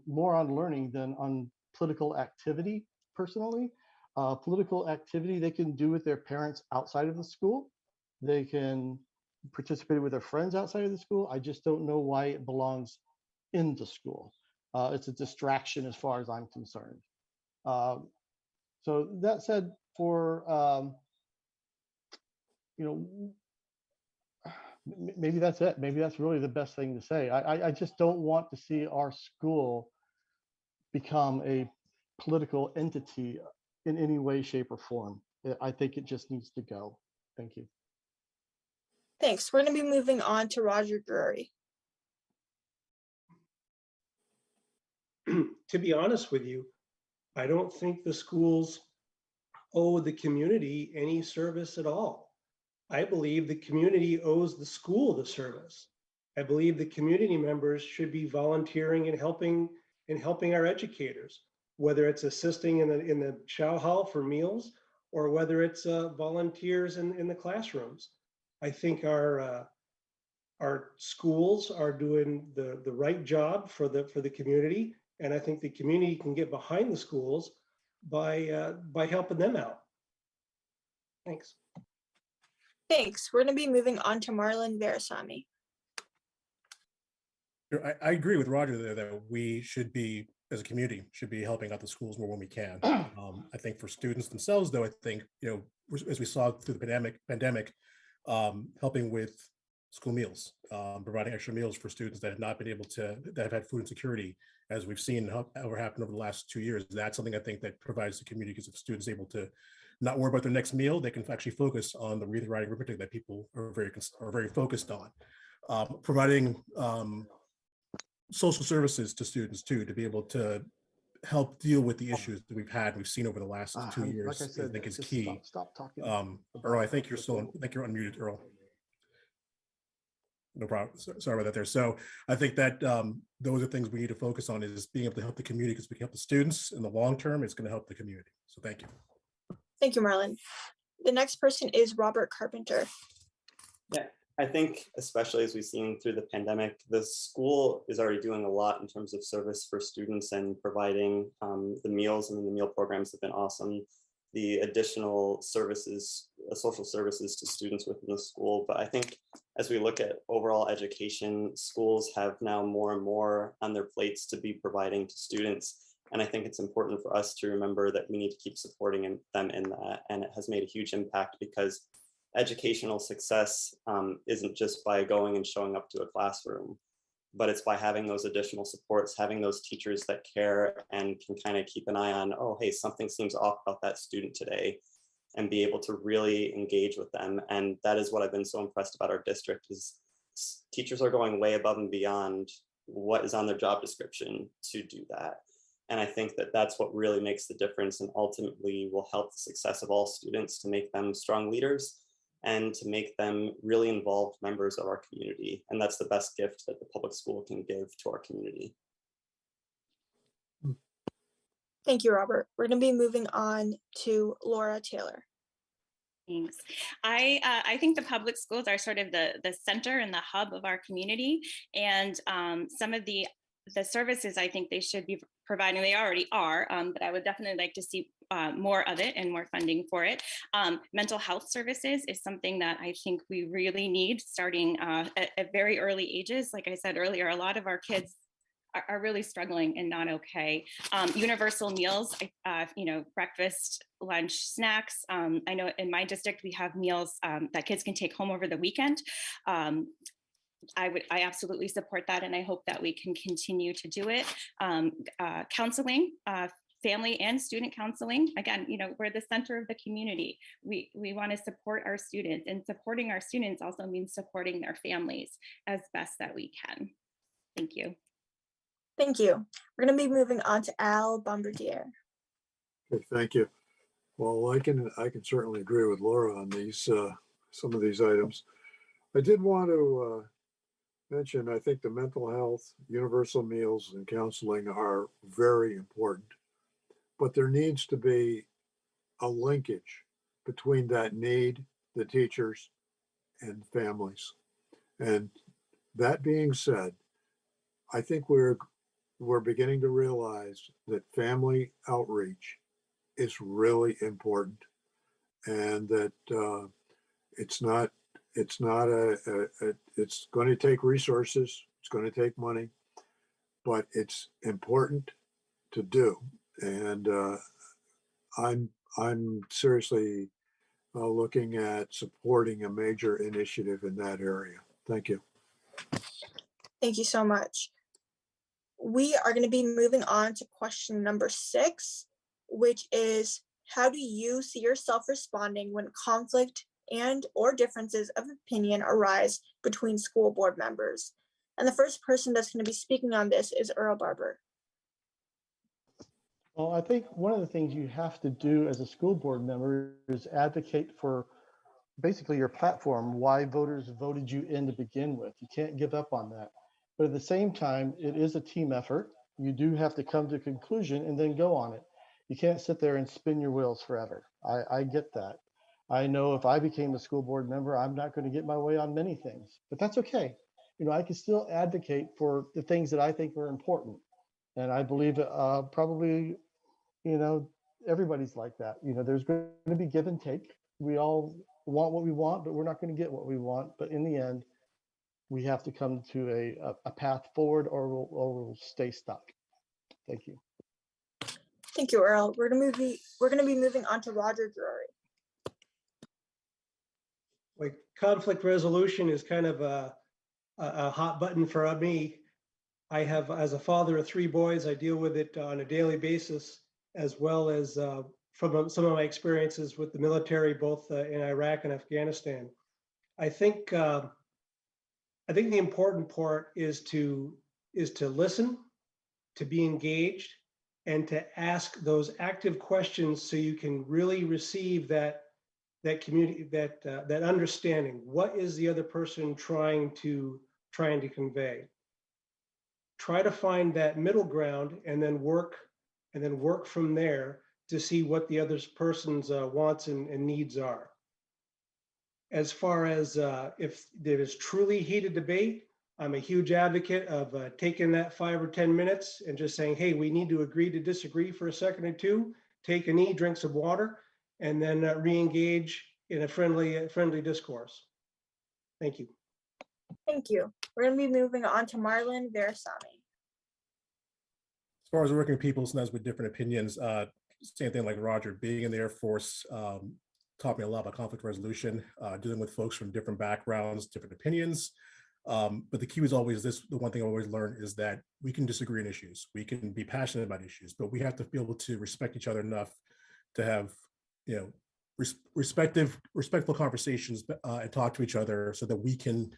more on learning than on political activity. Personally, political activity they can do with their parents outside of the school. They can participate with their friends outside of the school. I just don't know why it belongs in the school. It's a distraction as far as I'm concerned. So that said, for you know, maybe that's it. Maybe that's really the best thing to say. I just don't want to see our school become a political entity in any way, shape, or form. I think it just needs to go. Thank you. Thanks. We're going to be moving on to Roger Drury. To be honest with you, I don't think the schools owe the community any service at all. I believe the community owes the school the service. I believe the community members should be volunteering and helping our educators, whether it's assisting in the chow hall for meals or whether it's volunteers in the classrooms. I think our schools are doing the right job for the community, and I think the community can get behind the schools by helping them out. Thanks. Thanks. We're going to be moving on to Marlon Veresami. I agree with Roger there that we should be, as a community, should be helping out the schools more when we can. I think for students themselves, though, I think, you know, as we saw through the pandemic, helping with school meals, providing extra meals for students that have not been able to, that have had food insecurity, as we've seen what happened over the last 2 years. That's something I think that provides the community, because if students able to not worry about their next meal, they can actually focus on the reading, writing, arithmetic that people are very focused on. Providing social services to students too, to be able to help deal with the issues that we've seen over the last 2 years. Like I said, I think is just key. Stop talking. Earl, I think you're unmuted, Earl. No problem. Sorry about that there. So I think that those are things we need to focus on, is being able to help the community, because we can help the students in the long term. It's going to help the community. So thank you. Thank you, Marlon. The next person is Robert Carpenter. Yeah, I think especially as we've seen through the pandemic, the school is already doing a lot in terms of service for students and providing the meals. I mean, the meal programs have been awesome. The additional services, social services to students within the school. But I think as we look at overall education, schools have now more and more on their plates to be providing to students. And I think it's important for us to remember that we need to keep supporting them in that. And it has made a huge impact because educational success isn't just by going and showing up to a classroom, but it's by having those additional supports, having those teachers that care and can kind of keep an eye on, oh, hey, something seems off about that student today, and be able to really engage with them. And that is what I've been so impressed about our district is teachers are going way above and beyond what is on their job description to do that. And I think that that's what really makes the difference and ultimately will help the success of all students to make them strong leaders and to make them really involved members of our community. And that's the best gift that the public school can give to our community. Thank you, Robert. We're going to be moving on to Laura Taylor. Thanks. I think the public schools are sort of the center and the hub of our community, and some of the services I think they should be providing, they already are, but I would definitely like to see more of it and more funding for it. Mental health services is something that I think we really need starting at very early ages. Like I said earlier, a lot of our kids are really struggling and not okay. Universal meals, breakfast, lunch, snacks. I know in my district, we have meals that kids can take home over the weekend. I absolutely support that, and I hope that we can continue to do it. Counseling, family and student counseling. Again, we're the center of the community. We want to support our students, and supporting our students also means supporting their families as best that we can. Thank you. Thank you. We're going to be moving on to Al Bombardier. Okay, thank you. Well, I can certainly agree with Laura on these some of these items. I did want to mention, I think the mental health, universal meals, and counseling are very important, but there needs to be a linkage between that need, the teachers, and families. And that being said, I think we're beginning to realize that family outreach is really important, and that it's going to take resources, it's going to take money, but it's important to do. And I'm seriously looking at supporting a major initiative in that area. Thank you. Thank you so much. We are going to be moving on to question number 6, which is, how do you see yourself responding when conflict and or differences of opinion arise between school board members? And the first person that's going to be speaking on this is Earl Barber. Well, I think one of the things you have to do as a school board member is advocate for basically your platform, why voters voted you in to begin with. You can't give up on that. But at the same time, it is a team effort. You do have to come to a conclusion and then go on it. You can't sit there and spin your wheels forever. I get that. I know if I became a school board member, I'm not going to get my way on many things, but that's okay. I can still advocate for the things that I think are important. And I believe probably, everybody's like that. There's going to be give and take. We all want what we want, but we're not going to get what we want. But in the end, we have to come to a path forward, or we'll stay stuck. Thank you. Thank you, Earl. We're going to be moving on to Roger Drury. Like, conflict resolution is kind of a hot button for me. I have, as a father of 3 boys, I deal with it on a daily basis, as well as from some of my experiences with the military, both in Iraq and Afghanistan. I think the important part is to listen, to be engaged, and to ask those active questions so you can really receive that community, that understanding. What is the other person trying to convey? Try to find that middle ground, and then work from there to see what the other person's wants and needs are. As far as if there is truly heated debate, I'm a huge advocate of taking that 5 or 10 minutes and just saying, hey, we need to agree to disagree for a second or two, take a knee, drink some water, and then re-engage in a friendly discourse. Thank you. Thank you. We're going to be moving on to Marlon Verasami. As far as working with people, sometimes with different opinions, same thing like Roger, being in the Air Force taught me a lot about conflict resolution, dealing with folks from different backgrounds, different opinions. But the key is always this, the one thing I always learn is that we can disagree on issues. We can be passionate about issues, but we have to be able to respect each other enough to have, respectful conversations and talk to each other so that we can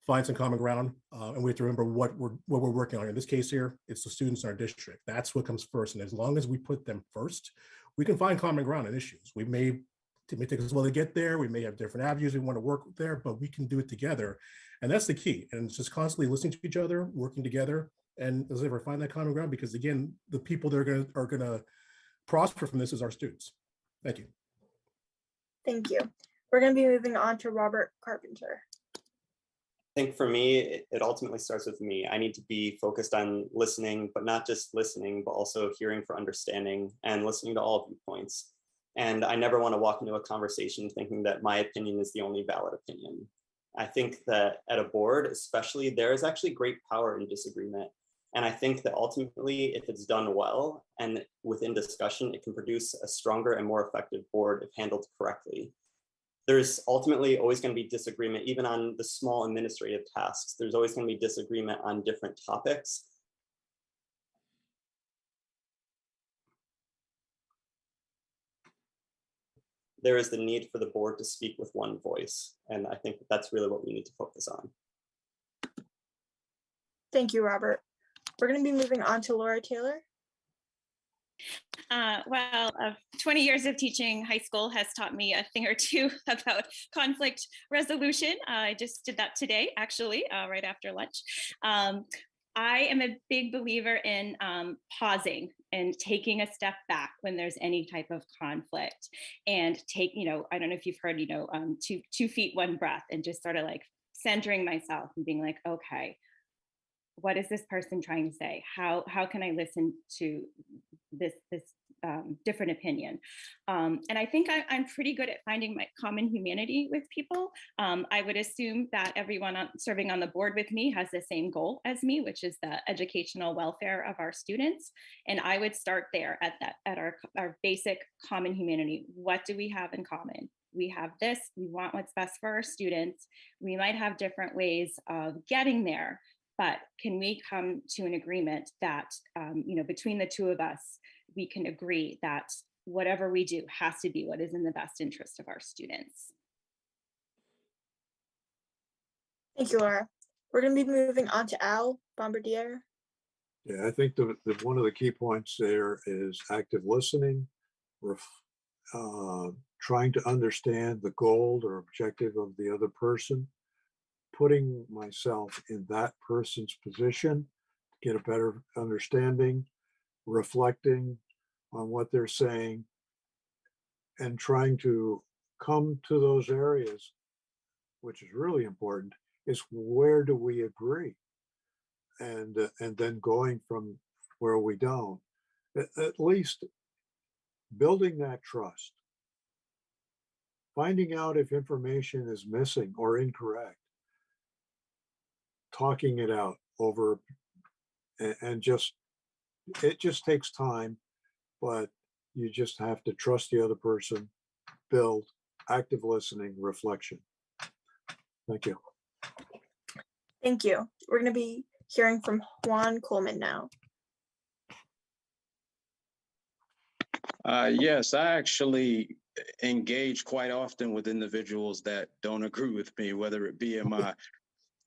find some common ground. And we have to remember what we're working on. In this case here, it's the students in our district. That's what comes first. And as long as we put them first, we can find common ground on issues. It may take us a while to get there. We may have different avenues we want to work there, but we can do it together. And that's the key. And it's just constantly listening to each other, working together, and as ever find that common ground, because again, the people that are gonna prosper from this is our students. Thank you. Thank you. We're going to be moving on to Robert Carpenter. I think for me, it ultimately starts with me. I need to be focused on listening, but not just listening, but also hearing for understanding and listening to all viewpoints. And I never want to walk into a conversation thinking that my opinion is the only valid opinion. I think that at a board, especially, there is actually great power in disagreement. And I think that ultimately, if it's done well and within discussion, it can produce a stronger and more effective board if handled correctly. There's ultimately always going to be disagreement, even on the small administrative tasks. There's always going to be disagreement on different topics. There is the need for the board to speak with one voice. And I think that's really what we need to focus on. Thank you, Robert. We're going to be moving on to Laura Taylor. 20 years of teaching high school has taught me a thing or two about conflict resolution. I just did that today, actually, right after lunch. I am a big believer in pausing and taking a step back when there's any type of conflict, and I don't know if you've heard, 2 feet, 1 breath, and just sort of like centering myself and being like, okay, what is this person trying to say? How can I listen to this different opinion? And I think I'm pretty good at finding my common humanity with people. I would assume that everyone serving on the board with me has the same goal as me, which is the educational welfare of our students. And I would start there at our basic common humanity. What do we have in common? We have this, we want what's best for our students. We might have different ways of getting there, but can we come to an agreement that, between the two of us, we can agree that whatever we do has to be what is in the best interest of our students. Thank you, Laura. We're going to be moving on to Al Bombardier. Yeah, I think the one of the key points there is active listening, trying to understand the goal or objective of the other person, putting myself in that person's position, get a better understanding, reflecting on what they're saying, and trying to come to those areas, which is really important, is where do we agree? And then going from where we don't, at least building that trust, finding out if information is missing or incorrect, talking it out over, and it just takes time, but you just have to trust the other person, build active listening, reflection. Thank you. Thank you. We're going to be hearing from Juan Coleman now. Yes, I actually engage quite often with individuals that don't agree with me, whether it be in my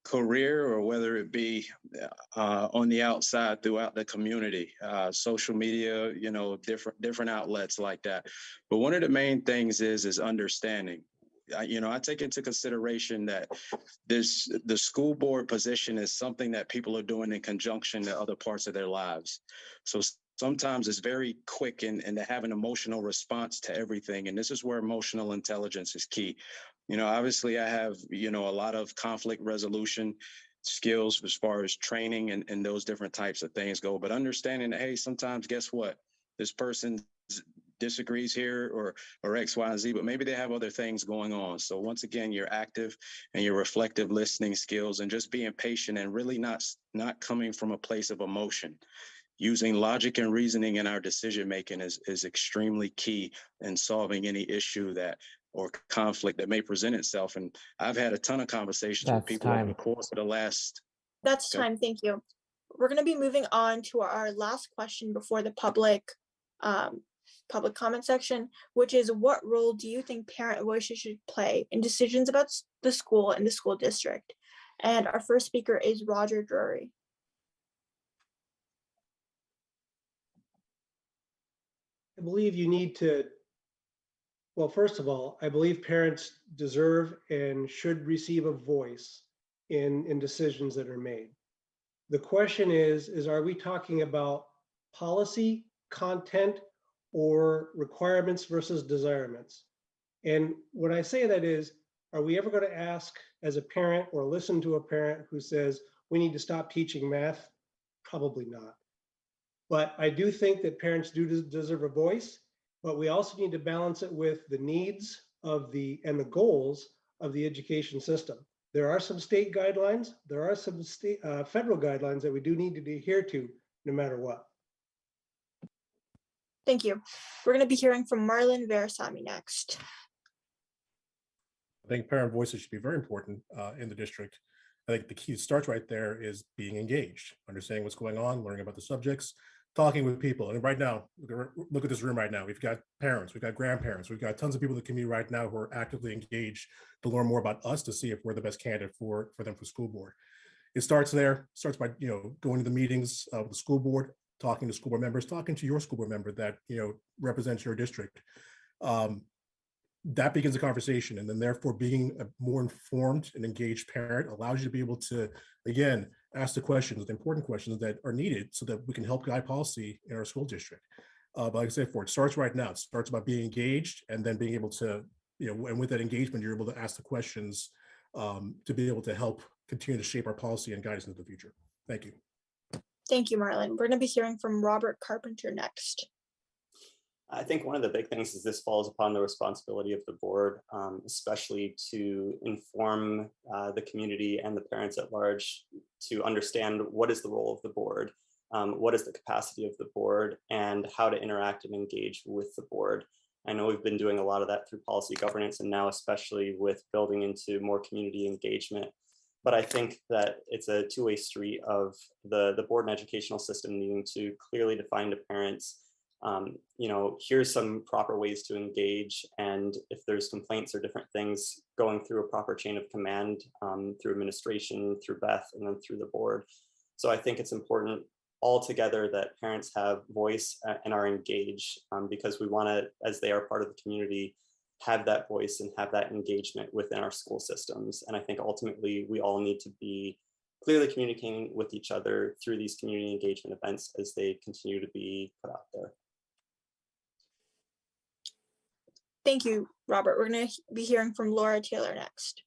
career or whether it be on the outside throughout the community, social media, different outlets like that. But one of the main things is understanding. I take into consideration that the school board position is something that people are doing in conjunction to other parts of their lives. So sometimes it's very quick and to have an emotional response to everything. And this is where emotional intelligence is key. Obviously I have, a lot of conflict resolution skills as far as training and those different types of things go, but understanding that, hey, sometimes guess what? This person's disagrees here or X, Y, and Z, but maybe they have other things going on. So once again, your active and your reflective listening skills and just being patient and really not coming from a place of emotion. Using logic and reasoning in our decision making is extremely key in solving any issue or conflict that may present itself. And I've had a ton of conversations with That's people over time. the course of the last. That's Okay. time, thank you. We're gonna be moving on to our last question before the public comment section, which is, what role do you think parent voices should play in decisions about the school and the school district? And our first speaker is Roger Drury. I believe you need to, well, first of all, I believe parents deserve and should receive a voice in decisions that are made. The question is are we talking about policy, content, or requirements versus desirements? And when I say that is, are we ever going to ask as a parent or listen to a parent who says, we need to stop teaching math? Probably not. But I do think that parents do deserve a voice, but we also need to balance it with the needs of and the goals of the education system. There are some state guidelines, there are some federal guidelines that we do need to adhere to no matter what. Thank you. We're going to be hearing from Marlon Versami next. I think parent voices should be very important in the district. I think the key starts right there is being engaged, understanding what's going on, learning about the subjects, talking with people. And right now, look at this room right now. We've got parents, we've got grandparents, we've got tons of people in the community right now who are actively engaged to learn more about us, to see if we're the best candidate for them for school board. It starts there, starts by going to the meetings of the school board, talking to school board members, talking to your school board member that represents your district. That begins a conversation, and then therefore being a more informed and engaged parent allows you to be able to, again, ask the questions, the important questions that are needed so that we can help guide policy in our school district. But like I said, it starts right now. It starts by being engaged, and then being able to, and with that engagement, you're able to ask the questions to be able to help continue to shape our policy and guide us into the future. Thank you. Thank you, Marlon. We're going to be hearing from Robert Carpenter next. I think one of the big things is this falls upon the responsibility of the board, especially to inform the community and the parents at large to understand what is the role of the board, what is the capacity of the board, and how to interact and engage with the board. I know we've been doing a lot of that through policy governance, and now especially with building into more community engagement. But I think that it's a two-way street of the board and educational system needing to clearly define to parents, here's some proper ways to engage, and if there's complaints or different things, going through a proper chain of command through administration, through Beth, and then through the board. So I think it's important altogether that parents have voice and are engaged, because we want to, as they are part of the community, have that voice and have that engagement within our school systems. And I think ultimately we all need to be clearly communicating with each other through these community engagement events as they continue to be put out there. Thank you, Robert. We're going to be hearing from Laura Taylor next.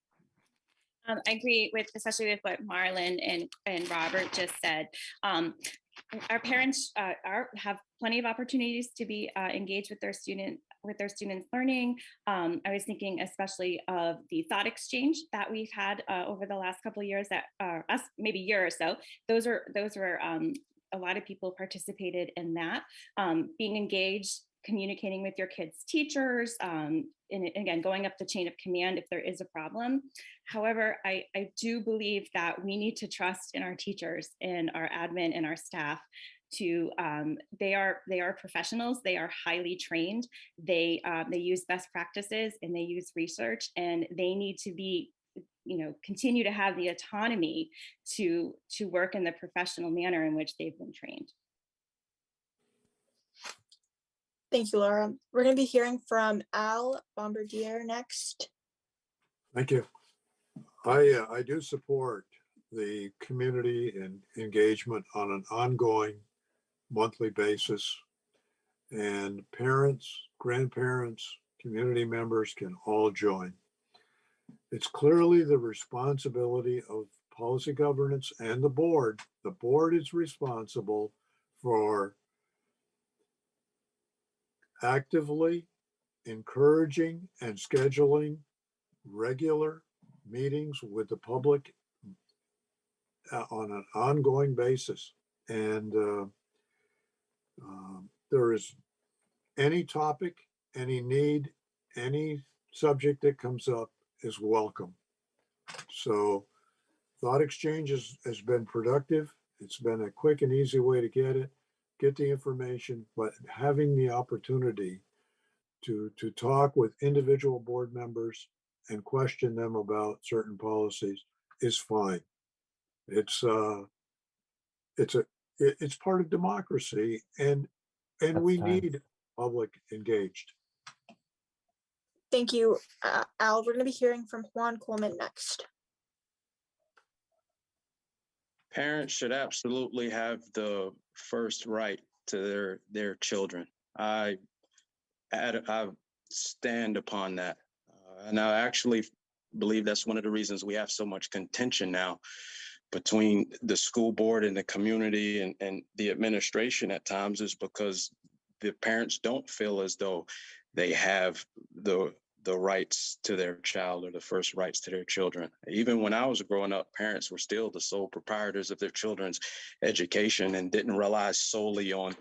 I agree with, especially with what Marlon and Robert just said. Our parents have plenty of opportunities to be engaged with their students learning. I was thinking especially of the thought exchange that we've had over the last couple of years, that maybe year or so. Those were a lot of people participated in that, being engaged, communicating with your kids' teachers, and again, going up the chain of command if there is a problem. However, I do believe that we need to trust in our teachers and our admin and our staff to, they are professionals, they are highly trained, they use best practices and they use research, and they need to be, continue to have the autonomy to work in the professional manner in which they've been trained. Thank you, Laura. We're going to be hearing from Al Bombardier next. Thank you. I do support the community and engagement on an ongoing monthly basis, and parents, grandparents, community members can all join. It's clearly the responsibility of policy governance and the board. The board is responsible for actively encouraging and scheduling regular meetings with the public on an ongoing basis. And there is any topic, any need, any subject that comes up is welcome. So thought exchange has been productive. It's been a quick and easy way to get the information, but having the opportunity to talk with individual board members and question them about certain policies is fine. It's it's part of democracy, and we need public engaged. Thank you, Al. We're going to be hearing from Juan Coleman next. Parents should absolutely have the first right to their children. I stand upon that. And I actually believe that's one of the reasons we have so much contention now between the school board and the community and the administration at times, is because the parents don't feel as though they have the rights to their child, or the first rights to their children. Even when I was growing up, parents were still the sole proprietors of their children's education and didn't rely solely on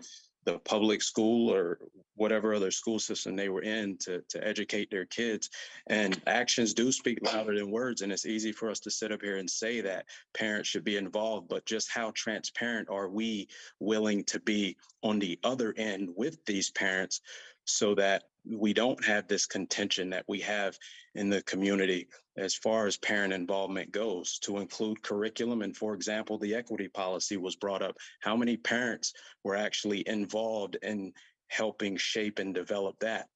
the public school or whatever other school system they were in to educate their kids. And actions do speak louder than words. And it's easy for us to sit up here and say that parents should be involved, but just how transparent are we willing to be on the other end with these parents, so that we don't have this contention that we have in the community as far as parent involvement goes, to include curriculum. And for example, the equity policy was brought up. How many parents were actually involved in helping shape and develop that?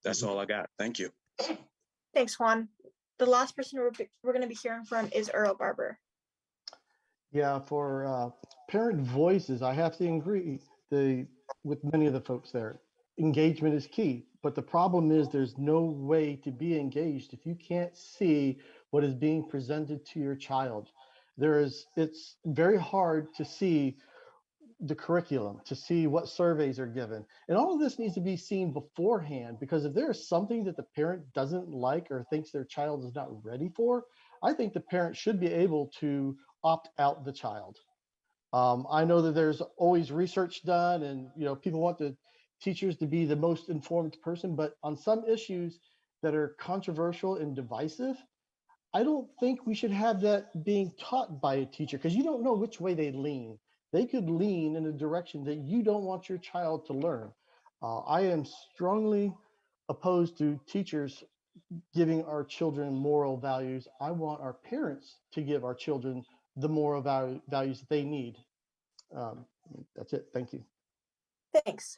That's all I got. Thank you. Thanks, Juan. The last person we're going to be hearing from is Earl Barber. Yeah, for parent voices, I have to agree with many of the folks there. Engagement is key, but the problem is there's no way to be engaged if you can't see what is being presented to your child. It's very hard to see the curriculum, to see what surveys are given. And all of this needs to be seen beforehand, because if there is something that the parent doesn't like or thinks their child is not ready for, I think the parent should be able to opt out the child. I know that there's always research done, and people want the teachers to be the most informed person, but on some issues that are controversial and divisive, I don't think we should have that being taught by a teacher, because you don't know which way they lean. They could lean in a direction that you don't want your child to learn. I am strongly opposed to teachers giving our children moral values. I want our parents to give our children the moral values that they need. That's it. Thank you. Thanks.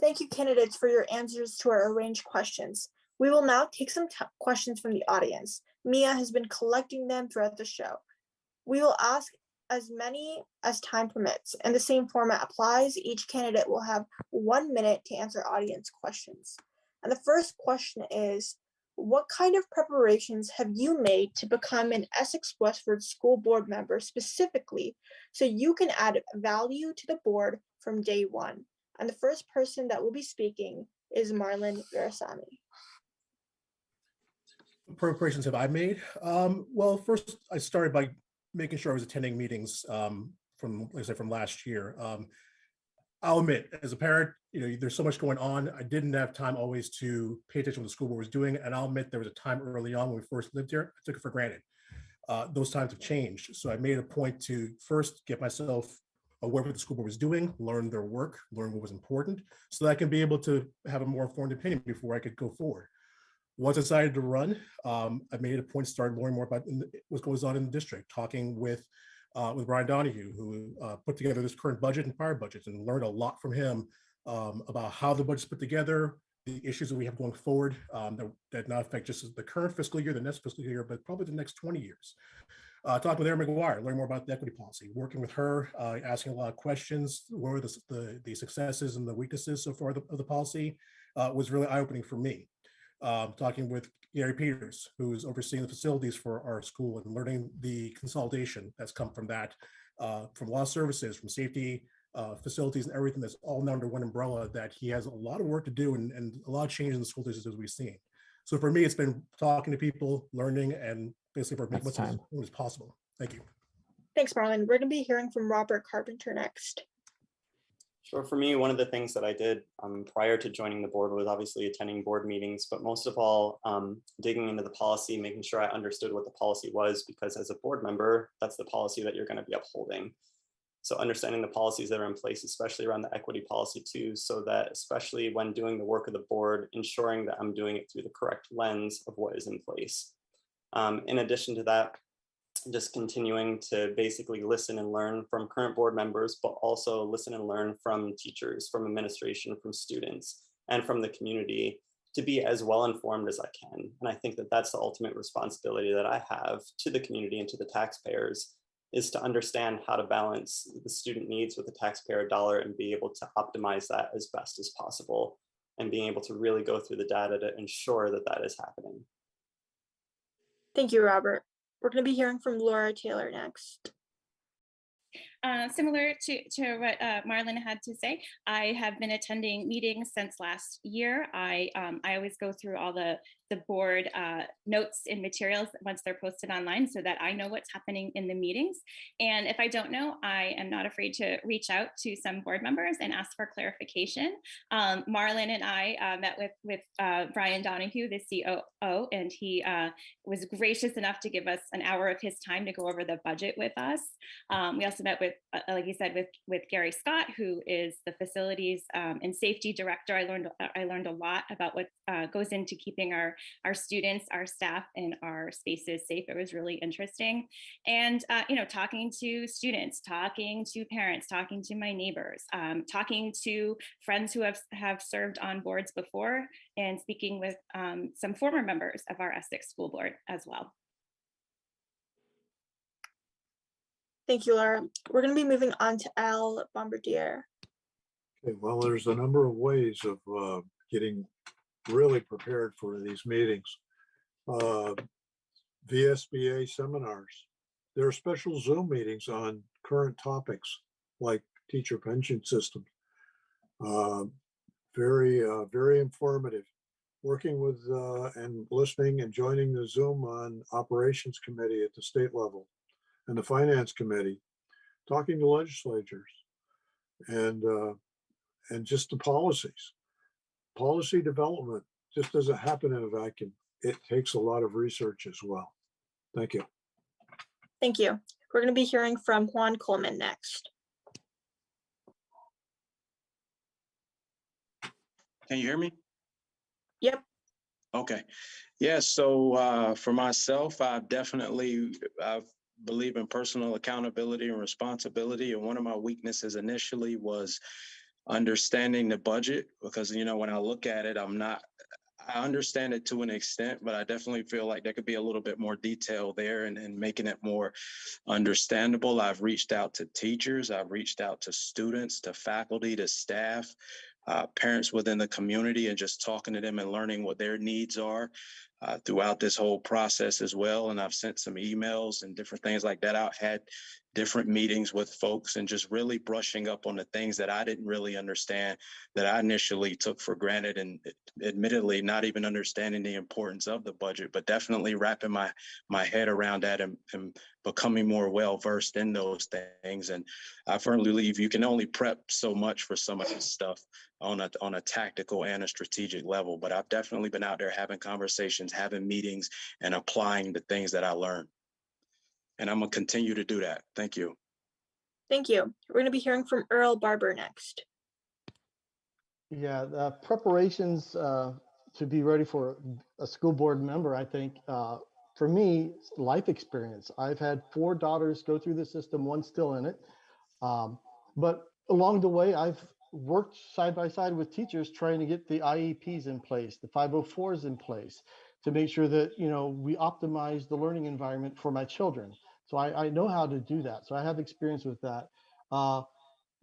Thank you, candidates, for your answers to our arranged questions. We will now take some questions from the audience. Mia has been collecting them throughout the show. We will ask as many as time permits, and the same format applies. Each candidate will have 1 minute to answer audience questions. And the first question is, what kind of preparations have you made to become an Essex Westford school board member specifically, so you can add value to the board from day one? And the first person that will be speaking is Marlon Verasami. Preparations have I made? Well, first I started by making sure I was attending meetings from, like I said, from last year. I'll admit, as a parent, there's so much going on. I didn't have time always to pay attention to what the school board was doing. And I'll admit there was a time early on when we first lived here, I took it for granted. Those times have changed. So I made a point to first get myself aware of what the school board was doing, learn their work, learn what was important, so that I can be able to have a more informed opinion before I could go forward. Once I decided to run, I made a point to start learning more about what goes on in the district, talking with Brian Donahue, who put together this current budget and prior budgets, and learned a lot from him about how the budget's put together, the issues that we have going forward that not affect just the current fiscal year, the next fiscal year, but probably the next 20 years. Talking with Erin McGuire, learning more about the equity policy, working with her, asking a lot of questions. What were the successes and the weaknesses so far of the policy was really eye-opening for me. Talking with Gary Peters, who's overseeing the facilities for our school, and learning the consolidation that's come from that, from law services, from safety, facilities and everything that's all under one umbrella, that he has a lot of work to do and a lot of change in the school districts as we've seen. So for me, it's been talking to people, learning, and basically for making what's possible. Thank you. Thanks, Marlon. We're going to be hearing from Robert Carpenter next. Sure. For me, one of the things that I did prior to joining the board was obviously attending board meetings, but most of all, digging into the policy, making sure I understood what the policy was, because as a board member, that's the policy that you're going to be upholding. So understanding the policies that are in place, especially around the equity policy too, so that especially when doing the work of the board, ensuring that I'm doing it through the correct lens of what is in place. In addition to that, just continuing to basically listen and learn from current board members, but also listen and learn from teachers, from administration, from students, and from the community to be as well informed as I can. And I think that that's the ultimate responsibility that I have to the community and to the taxpayers, is to understand how to balance the student needs with the taxpayer dollar and be able to optimize that as best as possible, and being able to really go through the data to ensure that that is happening. Thank you, Robert. We're going to be hearing from Laura Taylor next. Similar to what Marlon had to say, I have been attending meetings since last year. I always go through all the board notes and materials once they're posted online, so that I know what's happening in the meetings. And if I don't know, I am not afraid to reach out to some board members and ask for clarification. Marlon and I met with Brian Donahue, the COO, and he was gracious enough to give us an hour of his time to go over the budget with us. We also met with, like you said, with Gary Scott, who is the facilities and safety director. I learned a lot about what goes into keeping our students, our staff, and our spaces safe. It was really interesting. And talking to students, talking to parents, talking to my neighbors, talking to friends who have served on boards before, and speaking with some former members of our Essex school board as well. Thank you, Laura. We're going to be moving on to Al Bombardier. Okay, well, there's a number of ways of getting really prepared for these meetings. VSBA seminars. There are special Zoom meetings on current topics like teacher pension systems. Very informative. Working with and listening and joining the Zoom on operations committee at the state level and the finance committee, talking to legislatures and just the policies. Policy development just doesn't happen in a vacuum. It takes a lot of research as well. Thank you. Thank you. We're going to be hearing from Juan Coleman next. Can you hear me? Yep. Okay. Yeah, so for myself, I believe in personal accountability and responsibility. And one of my weaknesses initially was understanding the budget, because, when I look at it, I understand it to an extent, but I definitely feel like there could be a little bit more detail there and making it more understandable. I've reached out to teachers, I've reached out to students, to faculty, to staff, parents within the community, and just talking to them and learning what their needs are throughout this whole process as well. And I've sent some emails and different things like that out, had different meetings with folks, and just really brushing up on the things that I didn't really understand, that I initially took for granted, and admittedly not even understanding the importance of the budget, but definitely wrapping my head around that and becoming more well-versed in those things. And I firmly believe you can only prep so much for some of this stuff on a tactical and a strategic level. But I've definitely been out there having conversations, having meetings, and applying the things that I learned. And I'm gonna continue to do that. Thank you. Thank you. We're going to be hearing from Earl Barber next. Yeah, the preparations to be ready for a school board member, I think, for me, life experience. I've had 4 daughters go through the system, one still in it. But along the way, I've worked side by side with teachers trying to get the IEPs in place, the 504s in place, to make sure that, we optimize the learning environment for my children. So I know how to do that. So I have experience with that.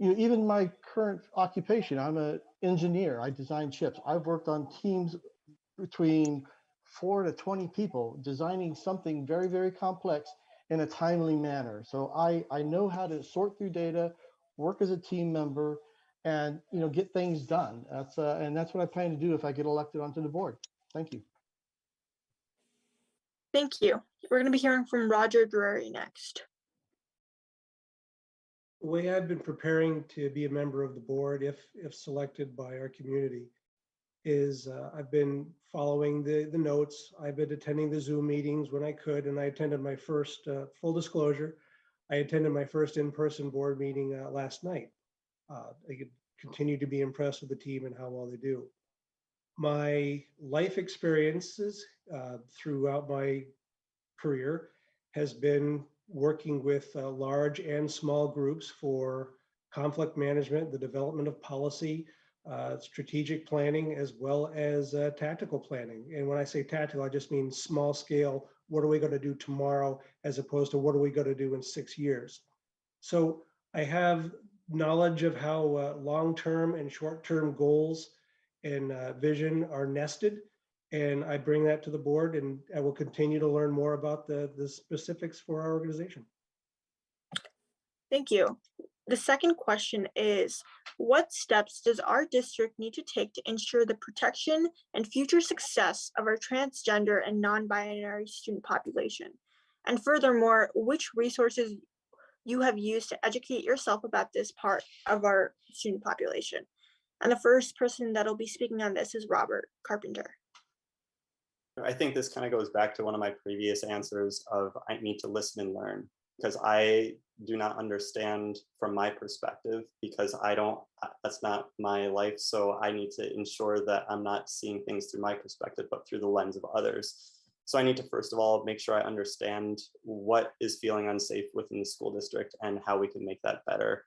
Even my current occupation, I'm an engineer. I design chips. I've worked on teams between 4 to 20 people designing something very, very complex in a timely manner. So I know how to sort through data, work as a team member, and get things done. And that's what I plan to do if I get elected onto the board. Thank you. Thank you. We're going to be hearing from Roger Drury next. The way I've been preparing to be a member of the board, if selected by our community, is I've been following the notes. I've been attending the Zoom meetings when I could, and I attended my first, full disclosure, I attended my first in-person board meeting last night. I could continue to be impressed with the team and how well they do. My life experiences throughout my career has been working with large and small groups for conflict management, the development of policy, strategic planning, as well as tactical planning. And when I say tactical, I just mean small scale. What are we going to do tomorrow, as opposed to what are we going to do in 6 years? So I have knowledge of how long-term and short-term goals and vision are nested. And I bring that to the board, and I will continue to learn more about the specifics for our organization. Thank you. The second question is, what steps does our district need to take to ensure the protection and future success of our transgender and non-binary student population? And furthermore, which resources you have used to educate yourself about this part of our student population? And the first person that'll be speaking on this is Robert Carpenter. I think this kind of goes back to one of my previous answers of I need to listen and learn, because I do not understand from my perspective, because that's not my life. So I need to ensure that I'm not seeing things through my perspective, but through the lens of others. So I need to, first of all, make sure I understand what is feeling unsafe within the school district and how we can make that better.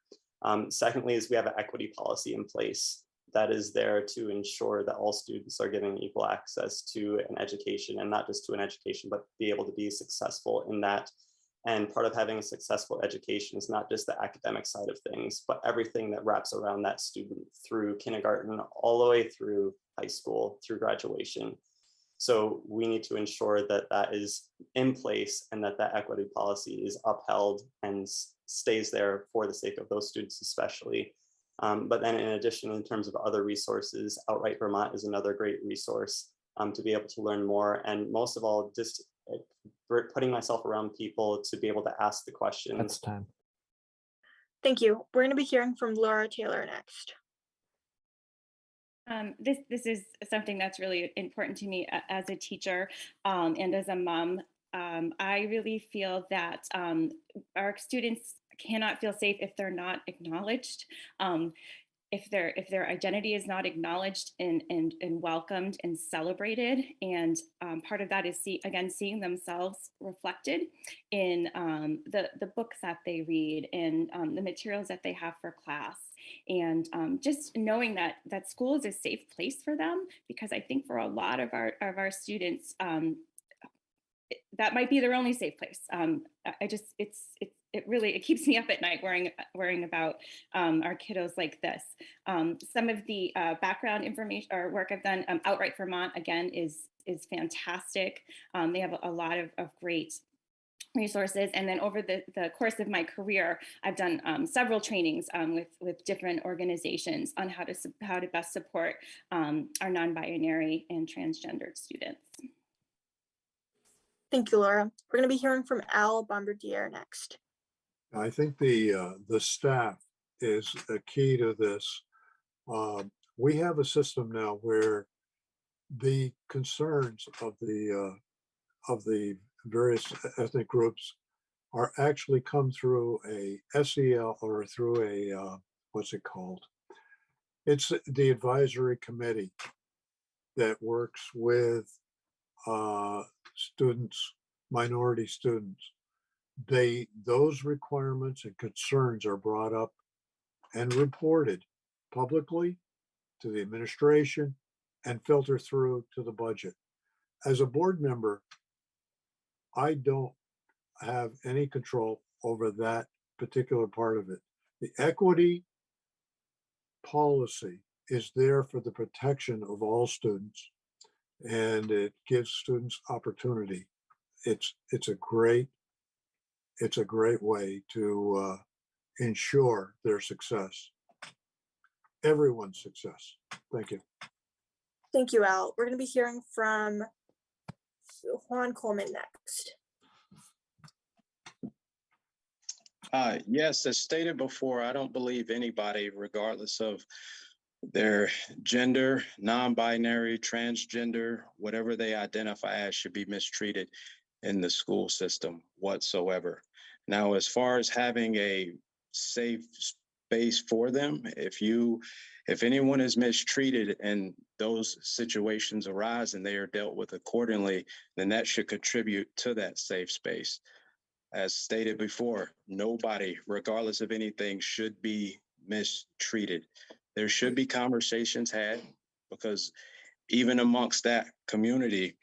Secondly, is we have an equity policy in place that is there to ensure that all students are given equal access to an education, and not just to an education, but be able to be successful in that. And part of having a successful education is not just the academic side of things, but everything that wraps around that student through kindergarten, all the way through high school, through graduation. So we need to ensure that that is in place, and that that equity policy is upheld and stays there for the sake of those students especially. But then in addition, in terms of other resources, Outright Vermont is another great resource to be able to learn more. And most of all, just putting myself around people to be able to ask the questions. That's time. Thank you. We're going to be hearing from Laura Taylor next. This is something that's really important to me as a teacher and as a mom. I really feel that our students cannot feel safe if they're not acknowledged. If their identity is not acknowledged and welcomed and celebrated. And part of that is seeing themselves reflected in the books that they read and the materials that they have for class. And just knowing that school is a safe place for them, because I think for a lot of our students, that might be their only safe place. It keeps me up at night worrying about our kiddos like this. Some of the background information or work I've done, Outright Vermont again is fantastic. They have a lot of great resources. And then over the course of my career, I've done several trainings with different organizations on how to best support our non-binary and transgendered students. Thank you, Laura. We're going to be hearing from Al Bombardier next. I think the staff is a key to this. We have a system now where the concerns of the various ethnic groups are actually come through a SEL or through a what's it called? It's the advisory committee that works with students, minority students. Those requirements and concerns are brought up and reported publicly to the administration and filter through to the budget. As a board member, I don't have any control over that particular part of it. The equity policy is there for the protection of all students, and it gives students opportunity. It's a great way to ensure their success, everyone's success. Thank you. Thank you, Al. We're going to be hearing from Juan Coleman next. Yes, as stated before, I don't believe anybody, regardless of their gender, non-binary, transgender, whatever they identify as, should be mistreated in the school system whatsoever. Now, as far as having a safe space for them, if anyone is mistreated and those situations arise and they are dealt with accordingly, then that should contribute to that safe space. As stated before, nobody, regardless of anything, should be mistreated. There should be conversations had, because even amongst that community,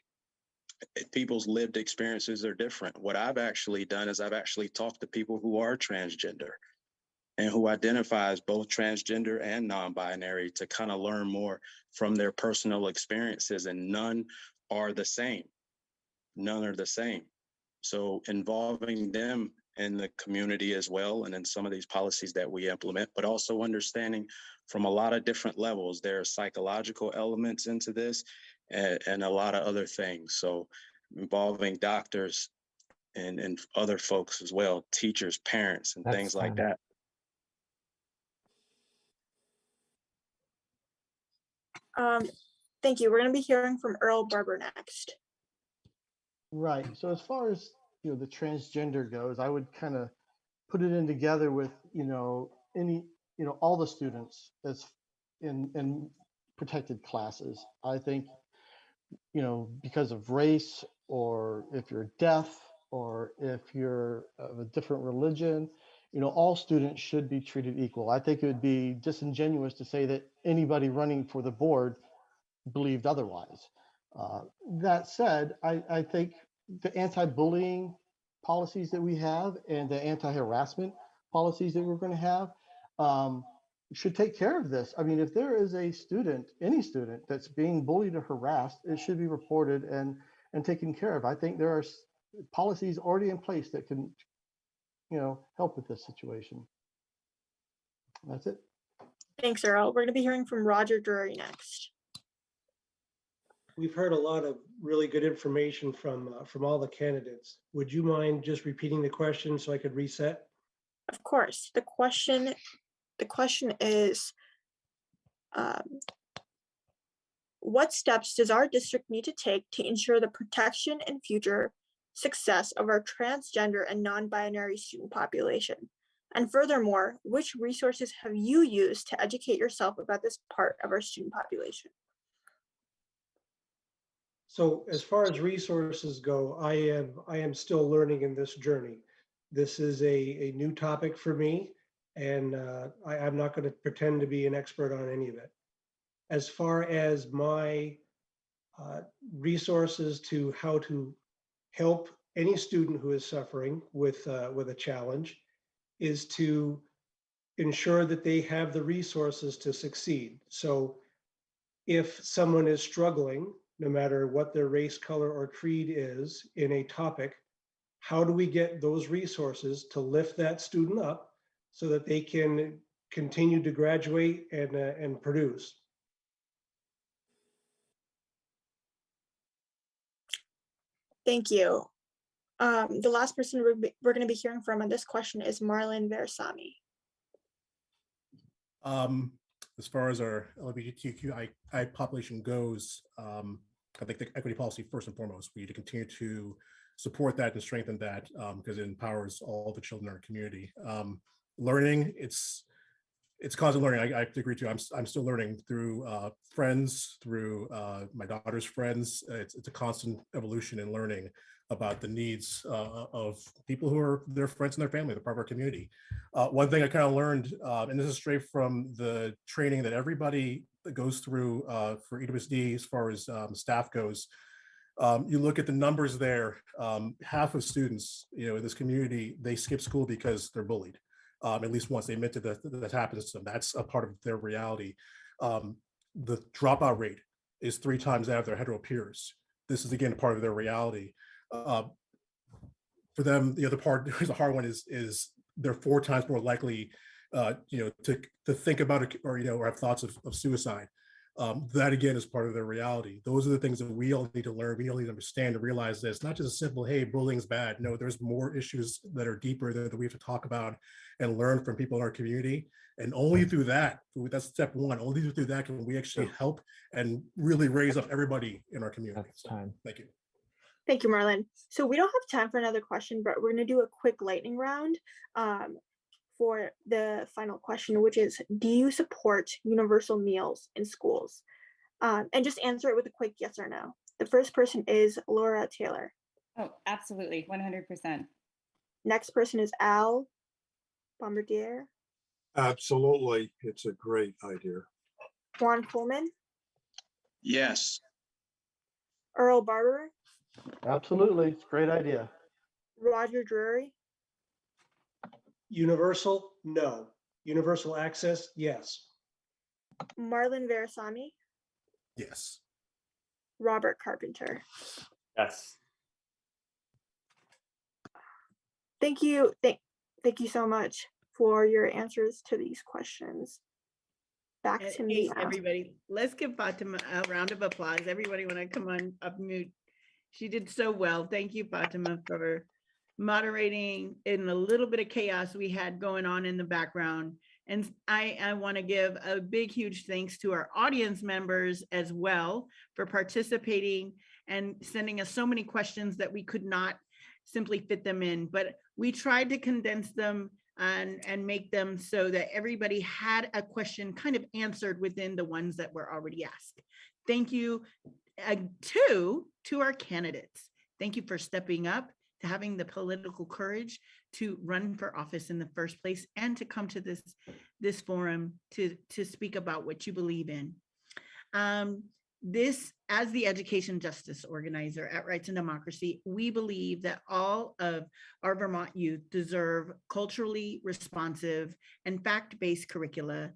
people's lived experiences are different. What I've actually done is I've actually talked to people who are transgender and who identify as both transgender and non-binary to kind of learn more from their personal experiences, and none are the same. None are the same. So involving them in the community as well, and in some of these policies that we implement, but also understanding from a lot of different levels. There are psychological elements into this and a lot of other things. So involving doctors and other folks as well, teachers, parents, and things like that. Thank you. We're going to be hearing from Earl Barber next. Right. So as far as the transgender goes, I would kind of put it in together with all the students as in protected classes. I think because of race, or if you're deaf, or if you're of a different religion, all students should be treated equal. I think it would be disingenuous to say that anybody running for the board believed otherwise. That said, I think the anti-bullying policies that we have and the anti-harassment policies that we're going to have should take care of this. I mean, if there is a student, any student that's being bullied or harassed, it should be reported and taken care of. I think there are policies already in place that can, help with this situation. That's it. Thanks, Earl. We're going to be hearing from Roger Drury next. We've heard a lot of really good information from all the candidates. Would you mind just repeating the question so I could reset? Of course. The question is, what steps does our district need to take to ensure the protection and future success of our transgender and non-binary student population? And furthermore, which resources have you used to educate yourself about this part of our student population? So as far as resources go, I am still learning in this journey. This is a new topic for me, and I'm not going to pretend to be an expert on any of it. As far as my resources to how to help any student who is suffering with a challenge, is to ensure that they have the resources to succeed. So if someone is struggling, no matter what their race, color, or creed is in a topic, how do we get those resources to lift that student up so that they can continue to graduate and produce? Thank you. The last person we're going to be hearing from on this question is Marlon Versami. As far as our LGBTQI population goes, I think the equity policy, first and foremost, we need to continue to support that and strengthen that because it empowers all the children in our community. Learning, it's constant learning. I agree too. I'm still learning through friends, through my daughter's friends. It's a constant evolution in learning about the needs of people who are their friends and their family, they're part of our community. One thing I kind of learned, and this is straight from the training that everybody goes through for EWSD as far as staff goes, you look at the numbers there, half of students, in this community, they skip school because they're bullied. At least once they admit to that happens to them. That's a part of their reality. The dropout rate is 3 times that of their hetero peers. This is again a part of their reality. For them, the other part is a hard one is they're 4 times more likely, to think about it or have thoughts of suicide. That again is part of their reality. Those are the things that we all need to learn. We all need to understand and realize that it's not just a simple, hey, bullying's bad. No, there's more issues that are deeper that we have to talk about and learn from people in our community. And only through that's step one. Only through that can we actually help and really raise up everybody in our community. That's time. Thank you. Thank you, Marlon. So we don't have time for another question, but we're going to do a quick lightning round for the final question, which is, do you support universal meals in schools? And just answer it with a quick yes or no. The first person is Laura Taylor. Oh, absolutely, 100%. Next person is Al Bombardier. Absolutely. It's a great idea. Juan Coleman. Yes. Earl Barber. Absolutely. It's a great idea. Roger Drury. Universal, no. Universal access, yes. Marlon Verasamy. Yes. Robert Carpenter. Yes. Thank you. Thank you so much for your answers to these questions. Back to me. Hey, everybody, let's give Fatima a round of applause. Everybody want to come on up mute. She did so well. Thank you, Fatima, for moderating in a little bit of chaos we had going on in the background. And I want to give a big, huge thanks to our audience members as well for participating and sending us so many questions that we could not simply fit them in, but we tried to condense them and make them so that everybody had a question kind of answered within the ones that were already asked. Thank you to our candidates. Thank you for stepping up, to having the political courage to run for office in the first place and to come to this forum to speak about what you believe in. This, as the education justice organizer at Rights and Democracy, we believe that all of our Vermont youth deserve culturally responsive and fact-based curricula,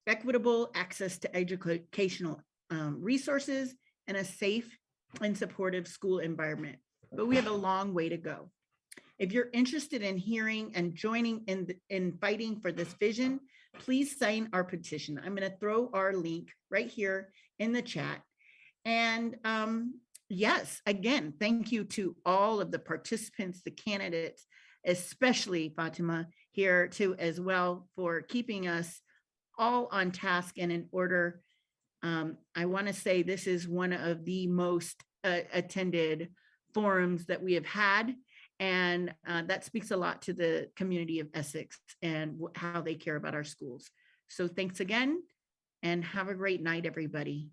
equitable access to educational resources, and a safe and supportive school environment. But we have a long way to go. If you're interested in hearing and joining in fighting for this vision, please sign our petition. I'm going to throw our link right here in the chat. And yes, again, thank you to all of the participants, the candidates, especially Fatima here too as well, for keeping us all on task and in order. I want to say this is one of the most attended forums that we have had. And that speaks a lot to the community of Essex and how they care about our schools. So thanks again and have a great night, everybody.